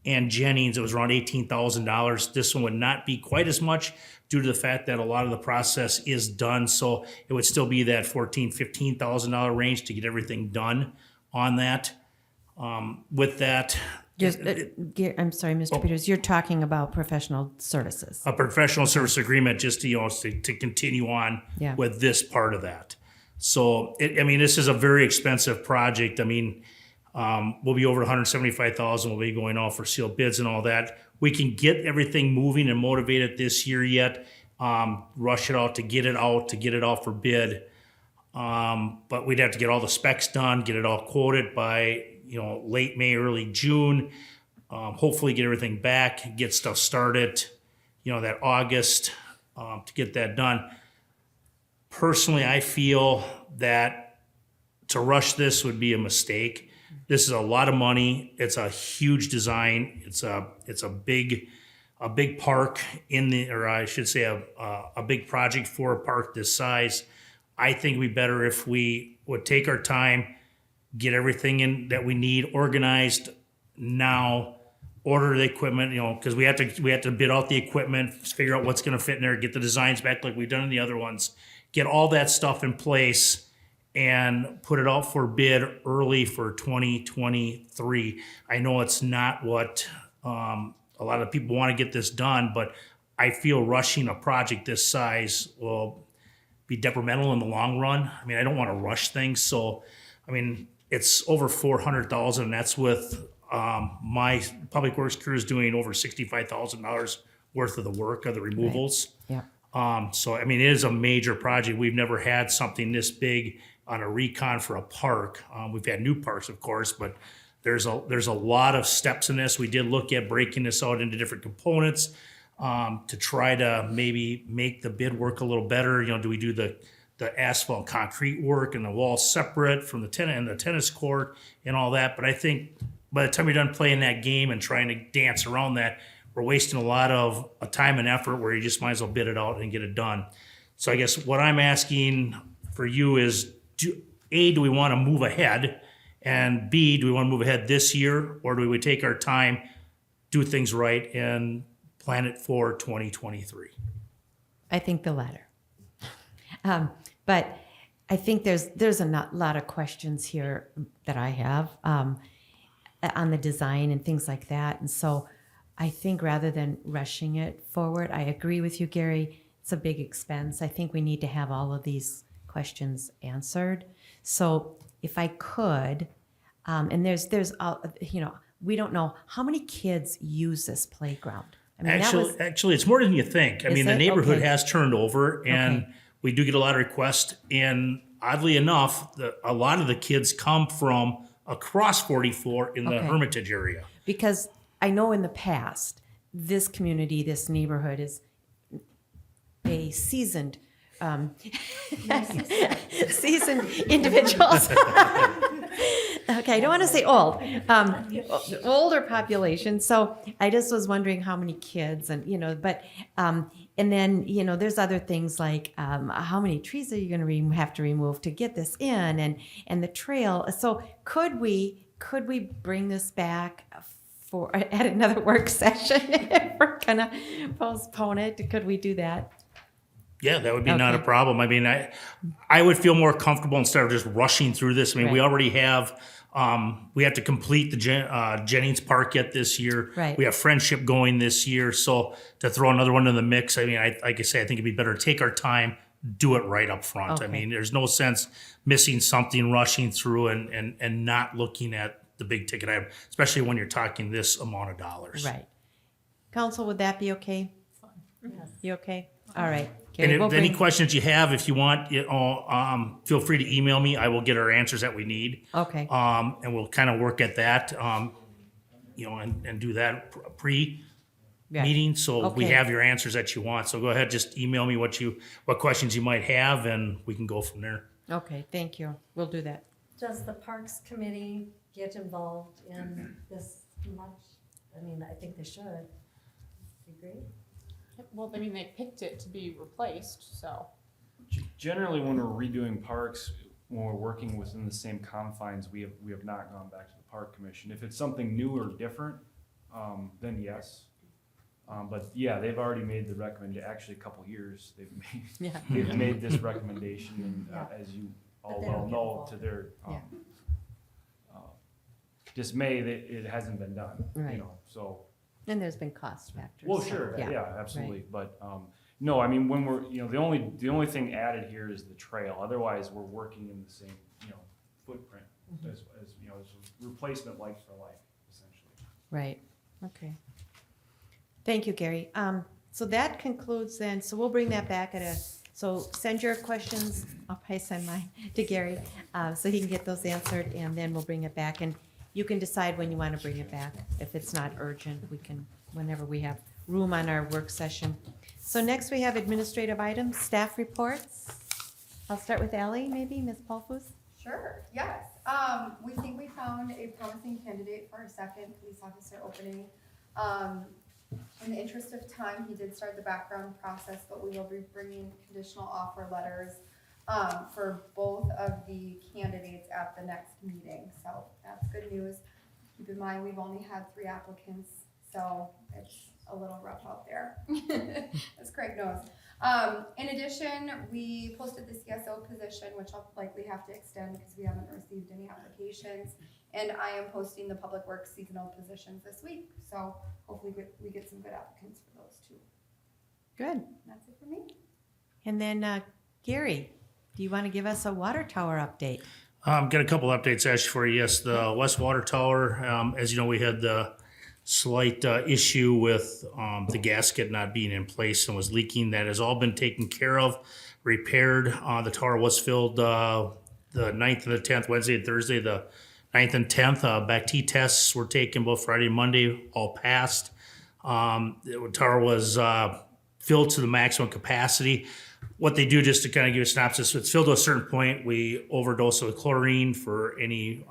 and Jennings, it was around $18,000. This one would not be quite as much due to the fact that a lot of the process is done. So it would still be that $14,000, $15,000 range to get everything done on that. With that, I'm sorry, Mr. Peters, you're talking about professional services. a professional service agreement just to continue on Yeah. with this part of that. So, this is a very expensive project. We'll be over $175,000. We'll be going off for sealed bids and all that. We can get everything moving and motivated this year yet. Rush it out to get it out for bid. But we'd have to get all the specs done, get it all quoted by late May, early June. Hopefully get everything back, get stuff started. That August to get that done. Personally, I feel that to rush this would be a mistake. This is a lot of money. It's a huge design. It's a big park or I should say a big project for a park this size. I think it'd be better if we would take our time, get everything in that we need organized, now, order the equipment, because we have to bid out the equipment, figure out what's gonna fit in there, get the designs back like we've done in the other ones, get all that stuff in place and put it out for bid early for 2023. I know it's not what a lot of people want to get this done, but I feel rushing a project this size will be detrimental in the long run. I mean, I don't want to rush things, so I mean, it's over 400,000, and that's with my public works crew is doing over $65,000 worth of the work of the removals. Yeah. So I mean, it is a major project. We've never had something this big on a recon for a park. We've had new parks, of course, but there's a lot of steps in this. We did look at breaking this out into different components to try to maybe make the bid work a little better. Do we do the asphalt concrete work and the walls separate from the tennis court and all that? But I think by the time you're done playing that game and trying to dance around that, we're wasting a lot of time and effort where you just might as well bid it out and get it done. So I guess what I'm asking for you is, do we want to move ahead? And B, do we want to move ahead this year, or do we take our time, do things right, and plan it for 2023? I think the latter. But I think there's a lot of questions here that I have on the design and things like that. And so I think rather than rushing it forward, I agree with you, Gary. It's a big expense. I think we need to have all of these questions answered. So if I could, and there's we don't know how many kids use this playground. I mean, Actually, it's more than you think. I mean, the neighborhood has turned over, and we do get a lot of requests. And oddly enough, a lot of the kids come from across 44 in the Hermitage area. Because I know in the past, this community, this neighborhood is a seasoned seasoned individuals. Okay, I don't want to say old, older population. So I just was wondering how many kids, and but and then there's other things like how many trees are you going to have to remove to get this in, and the trail. So could we bring this back at another work session if we're gonna postpone it? Could we do that? Yeah, that would be not a problem. I mean, I would feel more comfortable instead of just rushing through this. I mean, we already have, we have to complete the Jennings Park yet this year. Right. We have Friendship going this year. So to throw another one in the mix, I mean, like I say, I think it'd be better to take our time, do it right up front. I mean, there's no sense missing something, rushing through and not looking at the big ticket item, especially when you're talking this amount of dollars. Right. Council, would that be okay? Yes. You okay? All right. Okay, And if any questions you have, if you want, feel free to email me. I will get our answers that we need. Okay. And we'll kind of work at that, and do that pre-meeting. So we have your answers that you want. So go ahead, just email me what questions you might have, and we can go from there. Okay, thank you. We'll do that. Does the Parks Committee get involved in this much? I mean, I think they should. You agree? Well, I mean, they picked it to be replaced, so. Generally, when we're redoing parks, when we're working within the same confines, we have not gone back to the park commission. If it's something new or different, then yes. But yeah, they've already made the recommendation. Actually, a couple years they've made this recommendation, and as you all well know, to their dismay, that it hasn't been done. Right. So. And there's been cost factors. Well, sure, yeah, absolutely. Right. But no, I mean, when we're the only thing added here is the trail. Otherwise, we're working in the same footprint as as replacement like for like, essentially. Right. Okay. Thank you, Gary. So that concludes then. So we'll bring that back so send your questions. I'll probably send mine to Gary so he can get those answered, and then we'll bring it back. And you can decide when you want to bring it back. If it's not urgent, we can, whenever we have room on our work session. So next we have administrative items, staff reports. I'll start with Ally, maybe, Ms. Paulfus? Sure, yes. We think we found a promising candidate for our second police officer opening. In the interest of time, he did start the background process, but we will be bringing conditional offer letters for both of the candidates at the next meeting. So that's good news. Keep in mind, we've only had 3 applicants, so it's a little rough out there, as Craig knows. In addition, we posted the CSO position, which I'll likely have to extend because we haven't received any applications. And I am posting the public works seasonal positions this week, so hopefully we get some good applicants for those too. Good. That's it for me. And then Gary, do you want to give us a water tower update? Got a couple updates actually for you. Yes, the West Water Tower, as you know, we had the slight issue with the gasket not being in place and was leaking. That has all been taken care of, repaired. The tower was filled the 9th and the 10th, Wednesday and Thursday, the 9th and 10th. Back T tests were taken both Friday and Monday, all passed. The tower was filled to the maximum capacity. What they do, just to kind of give you a synopsis, it's filled to a certain point. We overdose with chlorine for any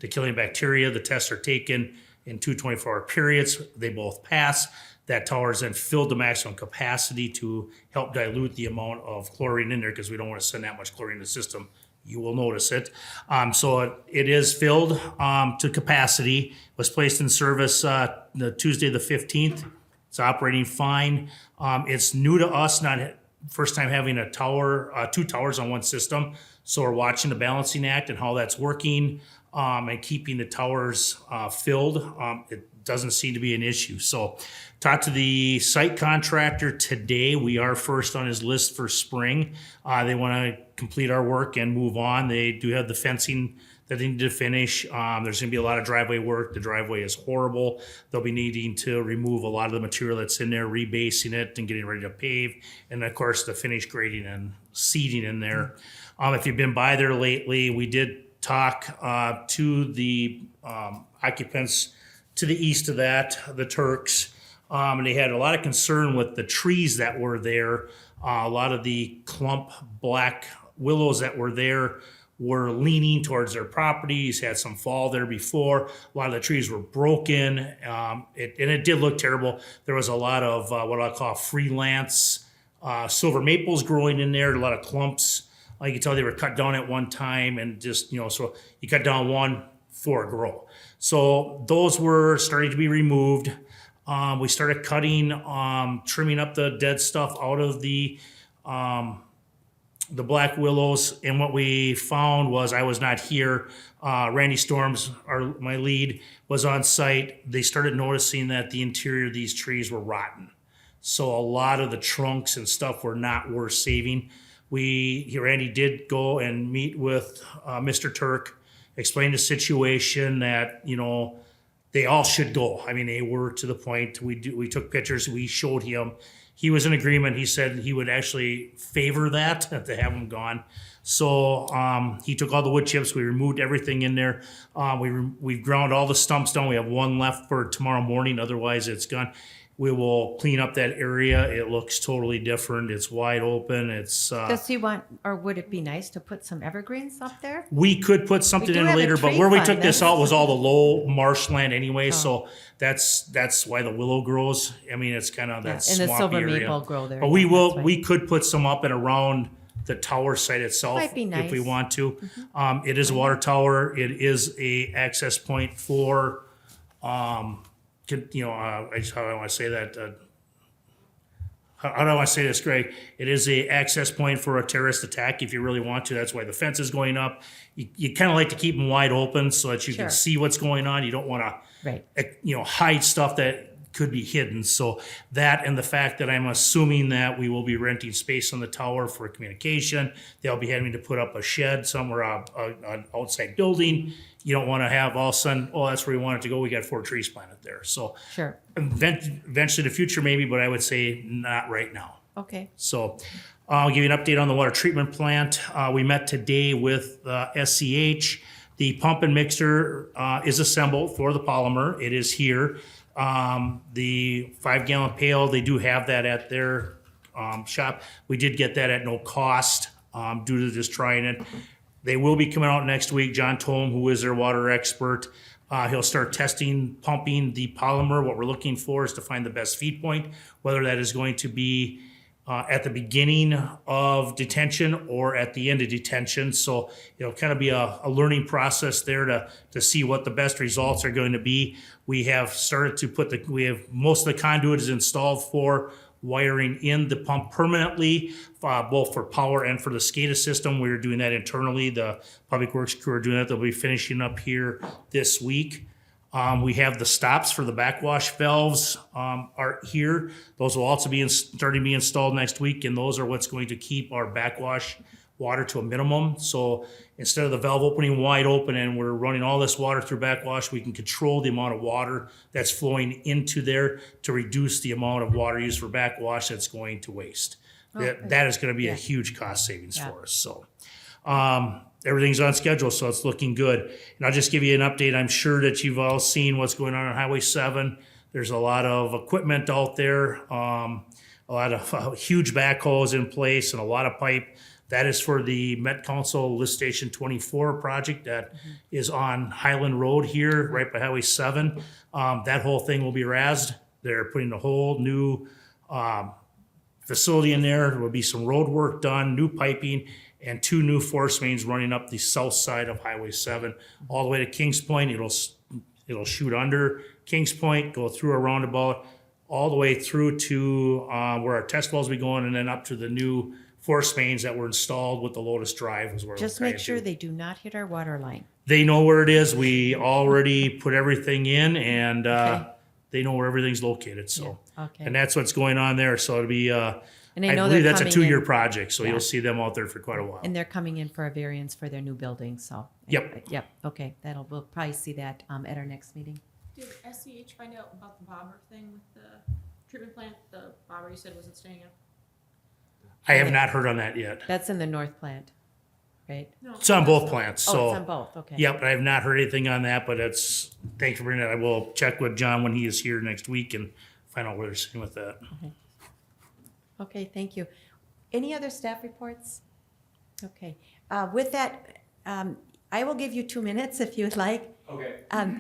to kill any bacteria. The tests are taken in 2 24-hour periods. They both pass. That tower is then filled to maximum capacity to help dilute the amount of chlorine in there because we don't want to send that much chlorine in the system. You will notice it. So it is filled to capacity. Was placed in service the Tuesday the 15th. It's operating fine. It's new to us, not first time having a tower, 2 towers on one system. So we're watching the balancing act and how that's working and keeping the towers filled. It doesn't seem to be an issue. So talked to the site contractor today. We are first on his list for spring. They want to complete our work and move on. They do have the fencing that they need to finish. There's going to be a lot of driveway work. The driveway is horrible. They'll be needing to remove a lot of the material that's in there, rebasing it and getting ready to pave. And of course, the finish grading and seeding in there. If you've been by there lately, we did talk to the occupants to the east of that, the Turks. And they had a lot of concern with the trees that were there. A lot of the clump black willows that were there were leaning towards their properties, had some fall there before. A lot of the trees were broken, and it did look terrible. There was a lot of what I call freelance silver maples growing in there, a lot of clumps. You can tell they were cut down at one time, and just, so you cut down one, 4 grow. So those were starting to be removed. We started cutting, trimming up the dead stuff out of the black willows, and what we found was, I was not here, Randy Storms, my lead, was on site. They started noticing that the interior of these trees were rotten. So a lot of the trunks and stuff were not worth saving. Randy did go and meet with Mr. Turk, explain the situation that, they all should go. I mean, they were to the point, we took pictures, we showed him. He was in agreement. He said he would actually favor that, to have them gone. So he took all the wood chips. We removed everything in there. We've ground all the stumps down. We have 1 left for tomorrow morning. Otherwise, it's gone. We will clean up that area. It looks totally different. It's wide open. It's. Does he want, or would it be nice to put some evergreens up there? We could put something do in have a later, but tree where we fund. took this That's- out was all the low marshland anyway. So that's why the willow grows. I mean, it's kind of that And the swampy silver area. maple grow there. But we could put some up and around the tower site itself Might be if we nice. want to. It is a water tower. It is a access point for, how do I want to say that? How do I want to say this, Greg? It is a access point for a terrorist attack if you really want to. That's why the fence is going up. You kind of like to keep them wide open so that you Sure. can see what's going on. You don't want to, Right. hide stuff that could be hidden. So that, and the fact that I'm assuming that we will be renting space on the tower for communication. They'll be having to put up a shed somewhere, an outside building. You don't want to have all of a sudden, that's where we want it to go. We got 4 trees planted there. So Sure. eventually the future maybe, but I would say not right now. Okay. So I'll give you an update on the water treatment plant. We met today with SCH. The pump and mixer is assembled for the polymer. It is here. The 5-gallon pail, they do have that at their shop. We did get that at no cost due to just trying it. They will be coming out next week. John Tome, who is their water expert, he'll start testing, pumping the polymer. What we're looking for is to find the best feed point, whether that is going to be at the beginning of detention or at the end of detention. So it'll kind of be a learning process there to see what the best results are going to be. We have started to we have most of the conduit is installed for wiring in the pump permanently, both for power and for the SCADA system. We're doing that internally. The Public Works crew are doing that. They'll be finishing up here this week. We have the stops for the backwash valves are here. Those will also be starting to be installed next week, and those are what's going to keep our backwash water to a minimum. So instead of the valve opening wide open and we're running all this water through backwash, we can control the amount of water that's flowing into there to reduce the amount of water used for backwash that's going to waste. That is going to be a huge cost savings for us. So everything's on schedule, so it's looking good. And I'll just give you an update. I'm sure that you've all seen what's going on Highway 7. There's a lot of equipment out there, a lot of huge backhoes in place and a lot of pipe. That is for the Met Council Lift Station 24 project that is on Highland Road here, right by Highway 7. That whole thing will be razzed. They're putting a whole new facility in there. There will be some road work done, new piping, and 2 new force mains running up the south side of Highway 7 all the way to Kings Point. It'll shoot under Kings Point, go through a roundabout, all the way through to where our test wells will be going, and then up to the new force mains that were installed with the Lotus Drive. Is where Just make sure they do not hit our water line. They know where it is. We already put everything in, and they know where everything's located. So, Okay. and that's what's going on there. So it'll be. And I I know believe they're that's a coming 2-year in- project, so Yeah. you'll see them out there for quite a while. And they're coming in for a variance for their new building, so. Yep. Yep, okay, we'll probably see that at our next meeting. Did SCH find out about the bobber thing with the treatment plant? The bobber you said wasn't staying up? I have not heard on that yet. That's in the north plant, right? No. It's on both plants, so. Oh, it's on both, okay. Yep, I have not heard anything on that, but thanks for bringing that. I will check with John when he is here next week and find out where they're sitting with that. Okay, thank you. Any other staff reports? Okay, with that, I will give you 2 minutes if you'd like. Okay.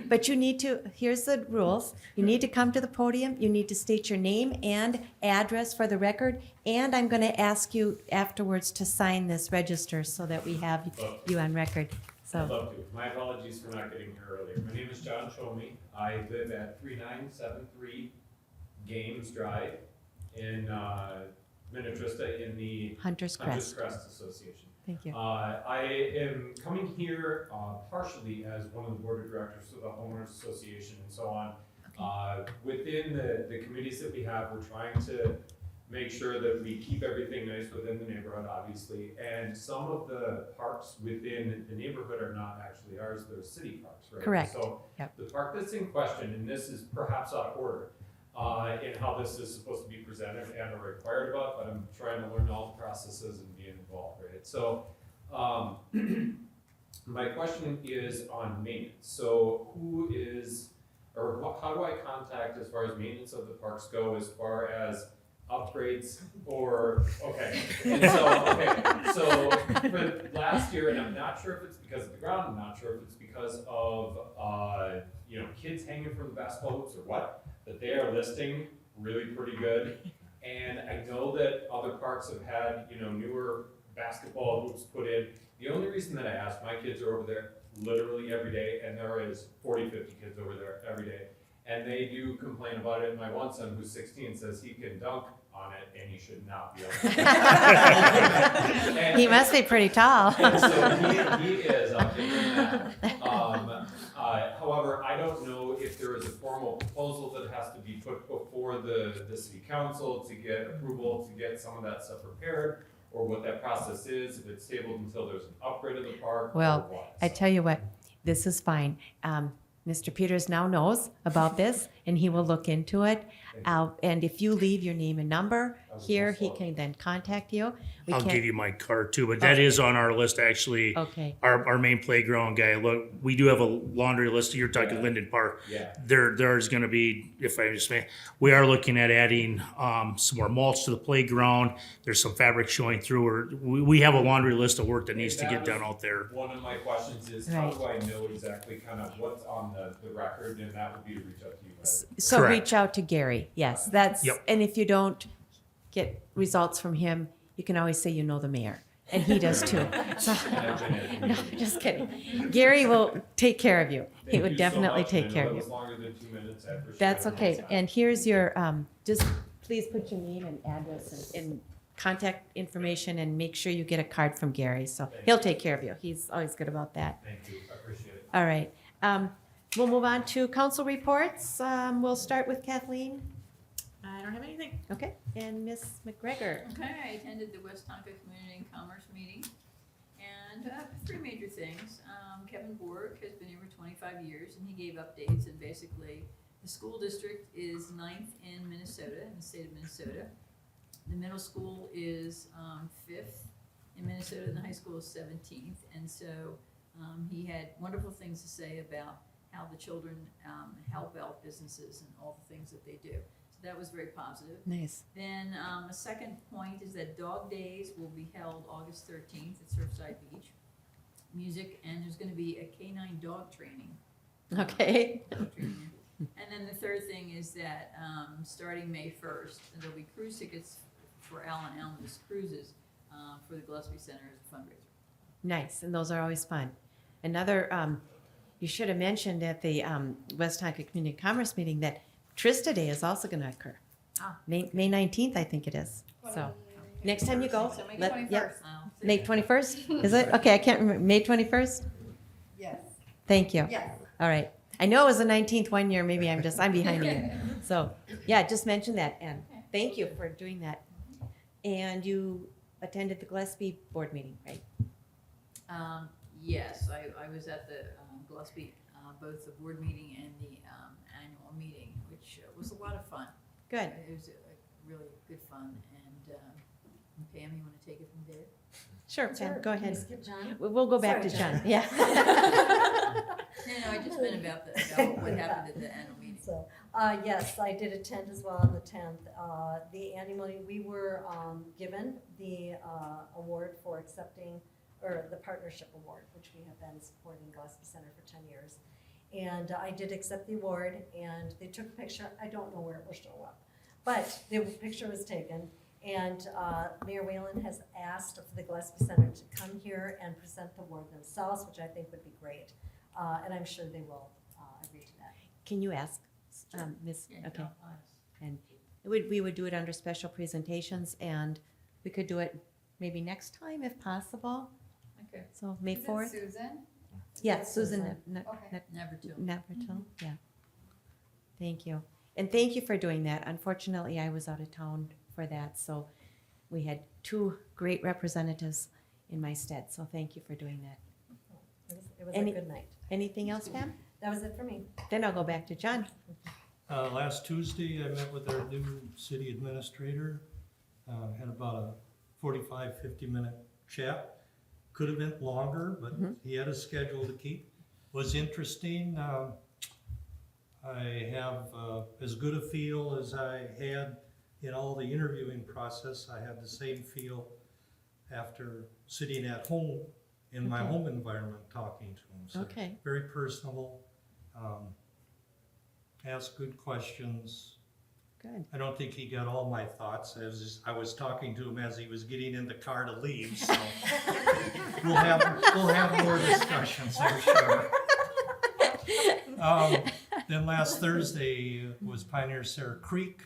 But here's the rules. You need to come to the podium, you need to state your name and address for the record, and I'm gonna ask you afterwards to sign this register so that we have you on record. I'd So, love to. My apologies for not getting here earlier. My name is John Chomey. I live at 3973 Games Drive in Minnetrista in the Hunter's Hunter's Crest, Crest Association. thank you. I am coming here partially as one of the board of directors of the homeowners association and so on. Within the committees that we have, we're trying to make sure that we keep everything nice within the neighborhood, obviously. And some of the parks within the neighborhood are not actually ours, they're city parks, right? Correct. So Yep. the park that's in question, and this is perhaps out of order, in how this is supposed to be presented and are required about, but I'm trying to learn all the processes and be involved, right? So, my question is on maintenance. So who is, or how do I contact as far as maintenance of the parks go, as far as upgrades or, so for last year, and I'm not sure if it's because of the ground, I'm not sure if it's because of, kids hanging from the basketball hoops or what, but they are listing really pretty good. And I know that other parks have had, newer basketball hoops put in. The only reason that I ask, my kids are over there literally every day, and there is 40, 50 kids over there every day. And they do complain about it. My one son, who's 16, says he can dunk on it, and he should not be able to. He must be pretty tall. And so he is, I'll give him that. However, I don't know if there is a formal proposal that has to be put before the city council to get approval, to get some of that stuff repaired, or what that process is, if it's tabled until there's an upgrade of the park, or Well, what. I tell you what, this is fine. Mr. Peters now knows about this, and he will look into it. And if you leave your name and number here, he can then contact you. We I'll can't- give you my card too, but that is on our list, actually. Okay. Our main playground guy, look, we do have a laundry list. You're talking Yeah. Linden Park. Yeah. There's gonna be, if I just may, we are looking at adding, some more mulch to the playground. There's some fabric showing through, or we have a laundry list of work that needs to That get was done out there. One of my questions is, how Right. do I know exactly kind of what's on the record, and that would be to reach out to you guys. So Correct. reach out to Gary. Yes, that's, Yep. and if you don't, get results from him, you can always say you know the mayor. And he does too. So, no, just kidding. Gary will take care of you. He would definitely take care of That was you. longer than 2 minutes. I appreciate That's it. okay. And here's your, just please put your name and address and contact information and make sure you get a card from Gary. So he'll take care of you. He's always good about that. Thank you, I appreciate it. All right. We'll move on to council reports. We'll start with Kathleen. I don't have anything. Okay. And Ms. McGregor. Okay, I attended the West Tonka Community and Commerce meeting, and three major things. Kevin Borg has been here for 25 years, and he gave updates, and basically, the school district is 9th in Minnesota, in the state of Minnesota. The middle school is 5th in Minnesota, and the high school is 17th, and so he had wonderful things to say about how the children help out businesses and all the things that they do. So that was very positive. Nice. Then a second point is that Dog Days will be held August 13th at Surfside Beach. Music, and there's going to be a canine dog training. Okay. Dog training. And then the third thing is that starting May 1st, there'll be cruise tickets for Alan Alma's Cruises for the Gillespie Center as a fundraiser. Nice. And those are always fun. Another, you should have mentioned at the West Tonka Community Commerce meeting that Trista Day is also going to occur. Ah. May 19th, I think it is. So next time you go, So May let, 21st. yep. I'll say May that. 21st? Is it? Okay, I can't remember. May 21st? Yes. Thank you. Yes. All right. I know it was the 19th one year. Maybe I'm behind you. So, yeah, just mention that. And thank you for doing that. And you attended the Gillespie board meeting, right? Yes, I was at the Gillespie, both the board meeting and the annual meeting, which was a lot of fun. Good. It was really good fun. And Pam, you want to take it from there? Sure, Pam, go Can we ahead. skip John? We'll go back Sorry, to John. John. Yeah. No, I just meant about what happened at the annual meeting. So, yes, I did attend as well on the 10th. The annual meeting, we were given the award for accepting, or the partnership award, which we have been supporting Gillespie Center for 10 years. And I did accept the award, and they took a picture. I don't know where it will show up, but the picture was taken. And Mayor Whalen has asked for the Gillespie Center to come here and present the award themselves, which I think would be great. And I'm sure they will agree to that. Can you ask, Ms. Yeah, Okay. I'll ask. And we would do it under special presentations, and we could do it maybe next time if possible. Okay, So May Is it 4th? Susan? Yeah, Susan Okay. never till. Navratil, yeah. Thank you. And thank you for doing that. Unfortunately, I was out of town for that, so we had two great representatives in my stead, so thank you for doing that. It was Any- a good night. Anything else, Pam? That was it for me. Then I'll go back to John. Last Tuesday, I met with our new city administrator, had about a 45, 50-minute chat. Could have been longer, but he had a schedule to keep. Was interesting. I have as good a feel as I had in all the interviewing process. I had the same feel after sitting at home in my home environment talking to him. So Okay. very personable. Asked good questions. Good. I don't think he got all my thoughts. I was talking to him as he was getting in the car to leave, so we'll have more discussions, I'm sure. Then last Thursday was Pioneer Sarah Creek.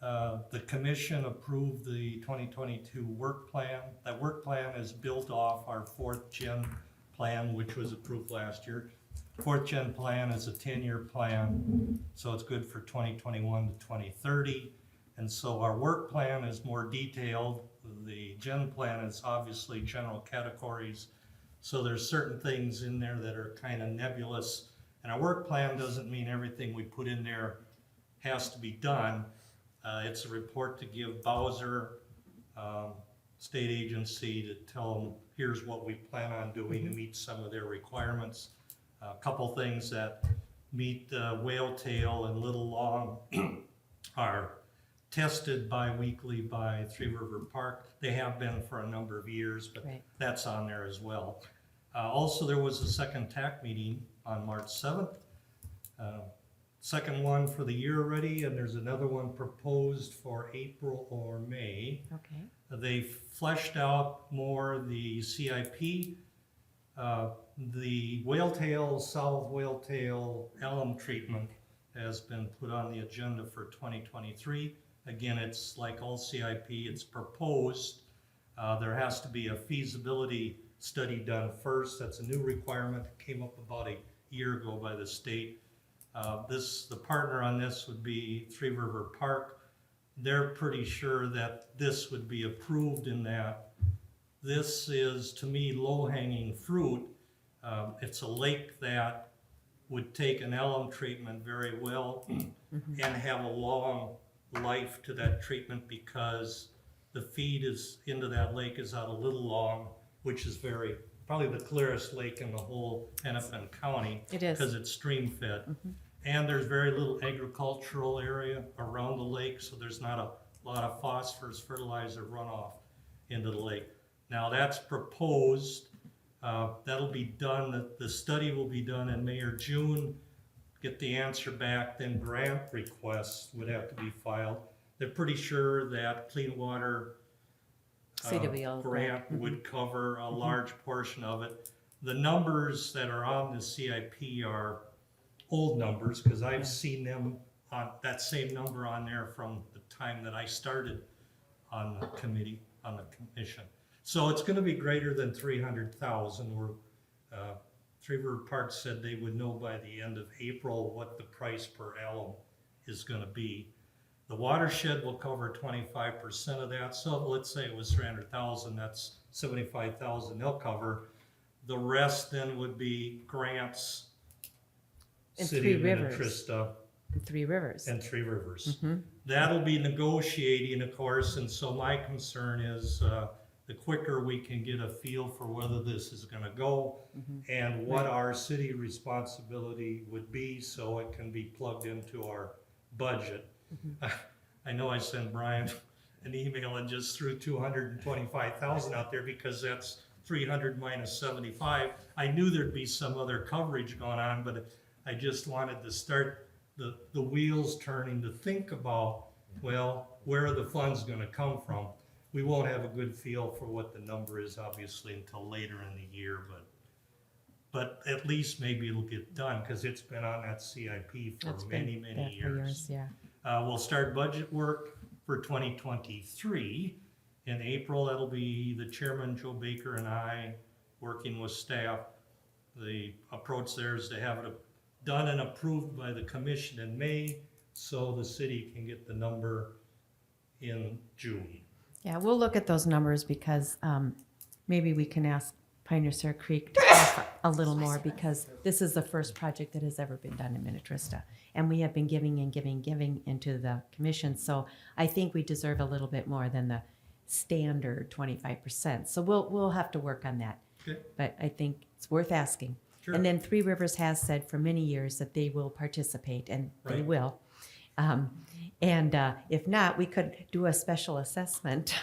The commission approved the 2022 work plan. That work plan is built off our 4th gen plan, which was approved last year. 4th gen plan is a 10-year plan, so it's good for 2021 to 2030. And so our work plan is more detailed. The gen plan is obviously general categories. So there's certain things in there that are kind of nebulous. And our work plan doesn't mean everything we put in there has to be done. It's a report to give Bowser, state agency, to tell them, here's what we plan on doing to meet some of their requirements. A couple things that meet whale tail and little long are tested bi-weekly by Three River Park. They have been for a number of years, but Right. that's on there as well. Also, there was a second TAC meeting on March 7th. second one for the year already, and there's another one proposed for April or May. Okay. They fleshed out more the CIP. The south whale tail alum treatment has been put on the agenda for 2023. Again, it's like all CIP, it's proposed. There has to be a feasibility study done first. That's a new requirement that came up about a year ago by the state. The partner on this would be Three River Park. They're pretty sure that this would be approved in that. This is, to me, low-hanging fruit. It's a lake that would take an alum treatment very well and have a long life to that treatment because the feed is into that lake is out of Little Long, which is probably the clearest lake in the whole Hennepin County. It is. Because it's stream fed. And there's very little agricultural area around the lake, so there's not a lot of phosphorus fertilizer runoff into the lake. Now that's proposed. That'll be done, the study will be done in May or June. Get the answer back, then grant requests would have to be filed. They're pretty sure that Clean Water CWL grant would cover a large portion of it. The numbers that are on the CIP are old numbers because I've seen them on that same number on there from the time that I started on the committee, on the commission. So it's going to be greater than 300,000. Three River Park said they would know by the end of April what the price per alum is going to be. The watershed will cover 25% of that. So let's say it was 300,000. That's 75,000 they'll cover. The rest then would be grants. And City of Three Rivers. Minnetrista. Three Rivers. And Three Rivers. That'll be negotiating, of course, and so my concern is the quicker we can get a feel for whether this is gonna go and what our city responsibility would be so it can be plugged into our budget. I know I sent Brian an email and just threw 225,000 out there because that's 300 minus 75. I knew there'd be some other coverage going on, but I just wanted to start the wheels turning to think about, well, where are the funds gonna come from? We won't have a good feel for what the number is obviously until later in the year, but at least maybe it'll get done because it's been on that CIP for It's been many there for years. yeah. We'll start budget work for 2023. In April, that'll be the chairman, Joe Baker, and I working with staff. The approach there is to have it done and approved by the commission in May so the city can get the number in June. Yeah, we'll look at those numbers because maybe we can ask Pioneer Square Creek to offer a little more because this is the first project that has ever been done in Minnetrista. And we have been giving and giving into the commission. So I think we deserve a little bit more than the standard 25%. So we'll have to work on that. Okay. But I think it's worth asking. Sure. And then Three Rivers has said for many years that they will participate, and they Right. will. If not, we could do a special assessment.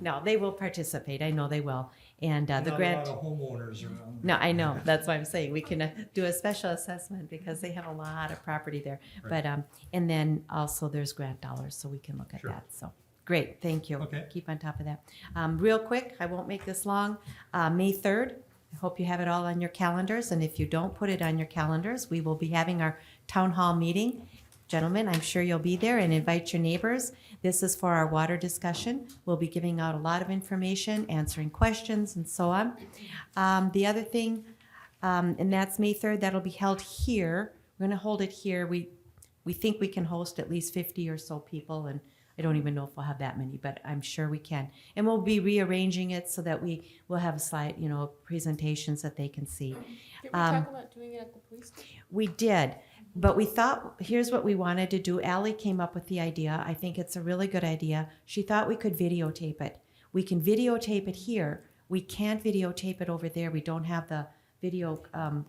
No, they will participate. I know they will. And the Not grant. a lot of homeowners around. No, I know. That's why I'm saying we can do a special assessment because they have a lot of property there. Right. But and then also there's grant dollars, so we can look at Sure. that. So great, thank you. Okay. Keep on top of that. Real quick, I won't make this long. May 3rd. I hope you have it all on your calendars, and if you don't put it on your calendars, we will be having our town hall meeting. Gentlemen, I'm sure you'll be there, and invite your neighbors. This is for our water discussion. We'll be giving out a lot of information, answering questions, and so on. The other thing, and that's May 3rd, that'll be held here. We're gonna hold it here. We think we can host at least 50 or so people, and I don't even know if we'll have that many, but I'm sure we can. And we'll be rearranging it so that we will have a slide, presentations that they can see. Did we talk about doing it at the police station? We did, but we thought, here's what we wanted to do. Allie came up with the idea. I think it's a really good idea. She thought we could videotape it. We can videotape it here. We can't videotape it over there. We don't have the video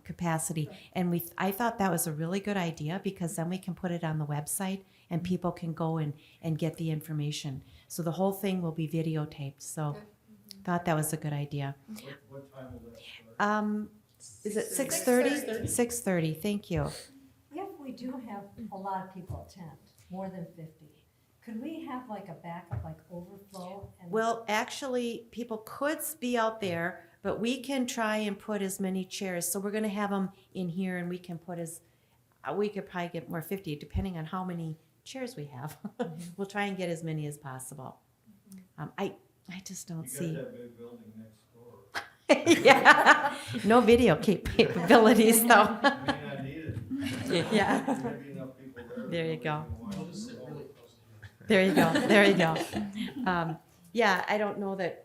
capacity. And I thought that was a really good idea because then we can put it on the website and people can go and get the information. So the whole thing will be videotaped. So thought that was a good idea. What time will that start? Is it 6:30? 6:30, thank you. We have we do have a lot of people attend, more than 50. Could we have like a backup, like overflow? And Well, actually, people could be out there, but we can try and put as many chairs. So we're gonna have them in here and we can put we could probably get more 50, depending on how many chairs we have. We'll try and get as many as possible. I just don't You got see. that big building next door. Yeah, no video capabilities though. May not need it. Yeah, There may be enough people there. There you go. I'll just sit really close to you. there you go, there you go. Yeah, I don't know that,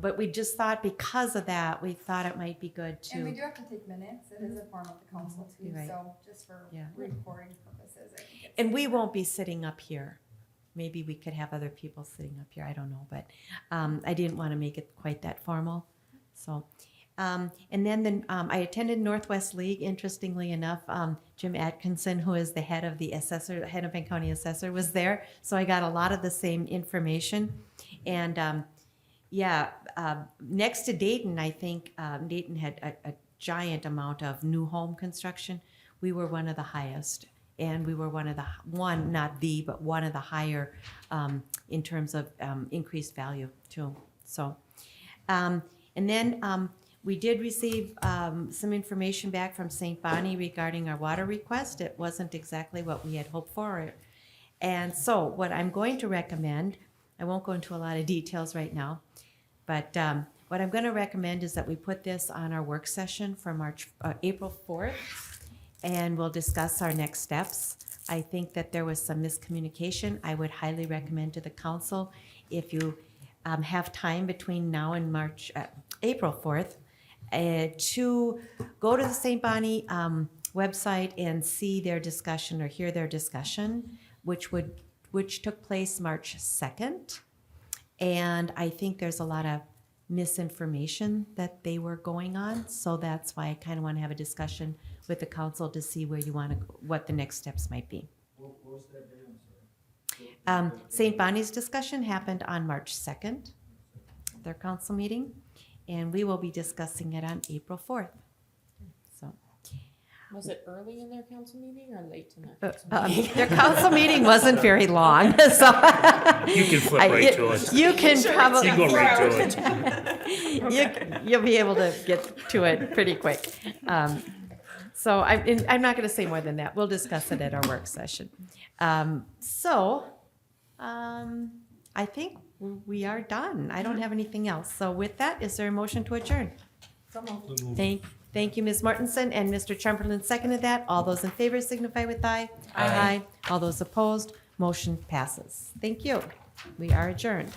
but we just thought because of that, we thought it might be good And we to, do have to take minutes, it is a form of the council too, You're right. so just for Yeah. recording purposes, I think it's. and we won't be sitting up here. Maybe we could have other people sitting up here, I don't know, but I didn't want to make it quite that formal, so. And then I attended Northwest League, interestingly enough. Jim Atkinson, who is the head of the assessor, Hennepin County assessor, was there. So I got a lot of the same information. And next to Dayton, I think Dayton had a giant amount of new home construction. We were one of the highest. And we were one of the higher in terms of increased value too. So, and then we did receive some information back from St. Bonnie regarding our water request. It wasn't exactly what we had hoped for. And so what I'm going to recommend, I won't go into a lot of details right now, but what I'm going to recommend is that we put this on our work session for April 4th, and we'll discuss our next steps. I think that there was some miscommunication. I would highly recommend to the council, if you have time between now and April 4th, to go to the St. Bonnie website and see their discussion or hear their discussion, which took place March 2nd. And I think there's a lot of misinformation that they were going on, so that's why I kind of want to have a discussion with the council to see where you want to go, what the next steps might be. What was that day, I'm sorry? St. Bonnie's discussion happened on March 2nd, their council meeting, and we will be discussing it on April 4th. So, Was it early in their council meeting or late in their council meeting? their council meeting wasn't very long, so. You can flip right to it. You can probably. You go right to it. You'll be able to get to it pretty quick. So I'm not going to say more than that. We'll discuss it at our work session. I think we are done. I don't have anything else. So with that, is there a motion to adjourn? Thank you, Ms. Mortensen, and Mr. Chamberlain seconded that. All those in favor signify with aye. Aye. All those opposed, motion passes. Thank you. We are adjourned.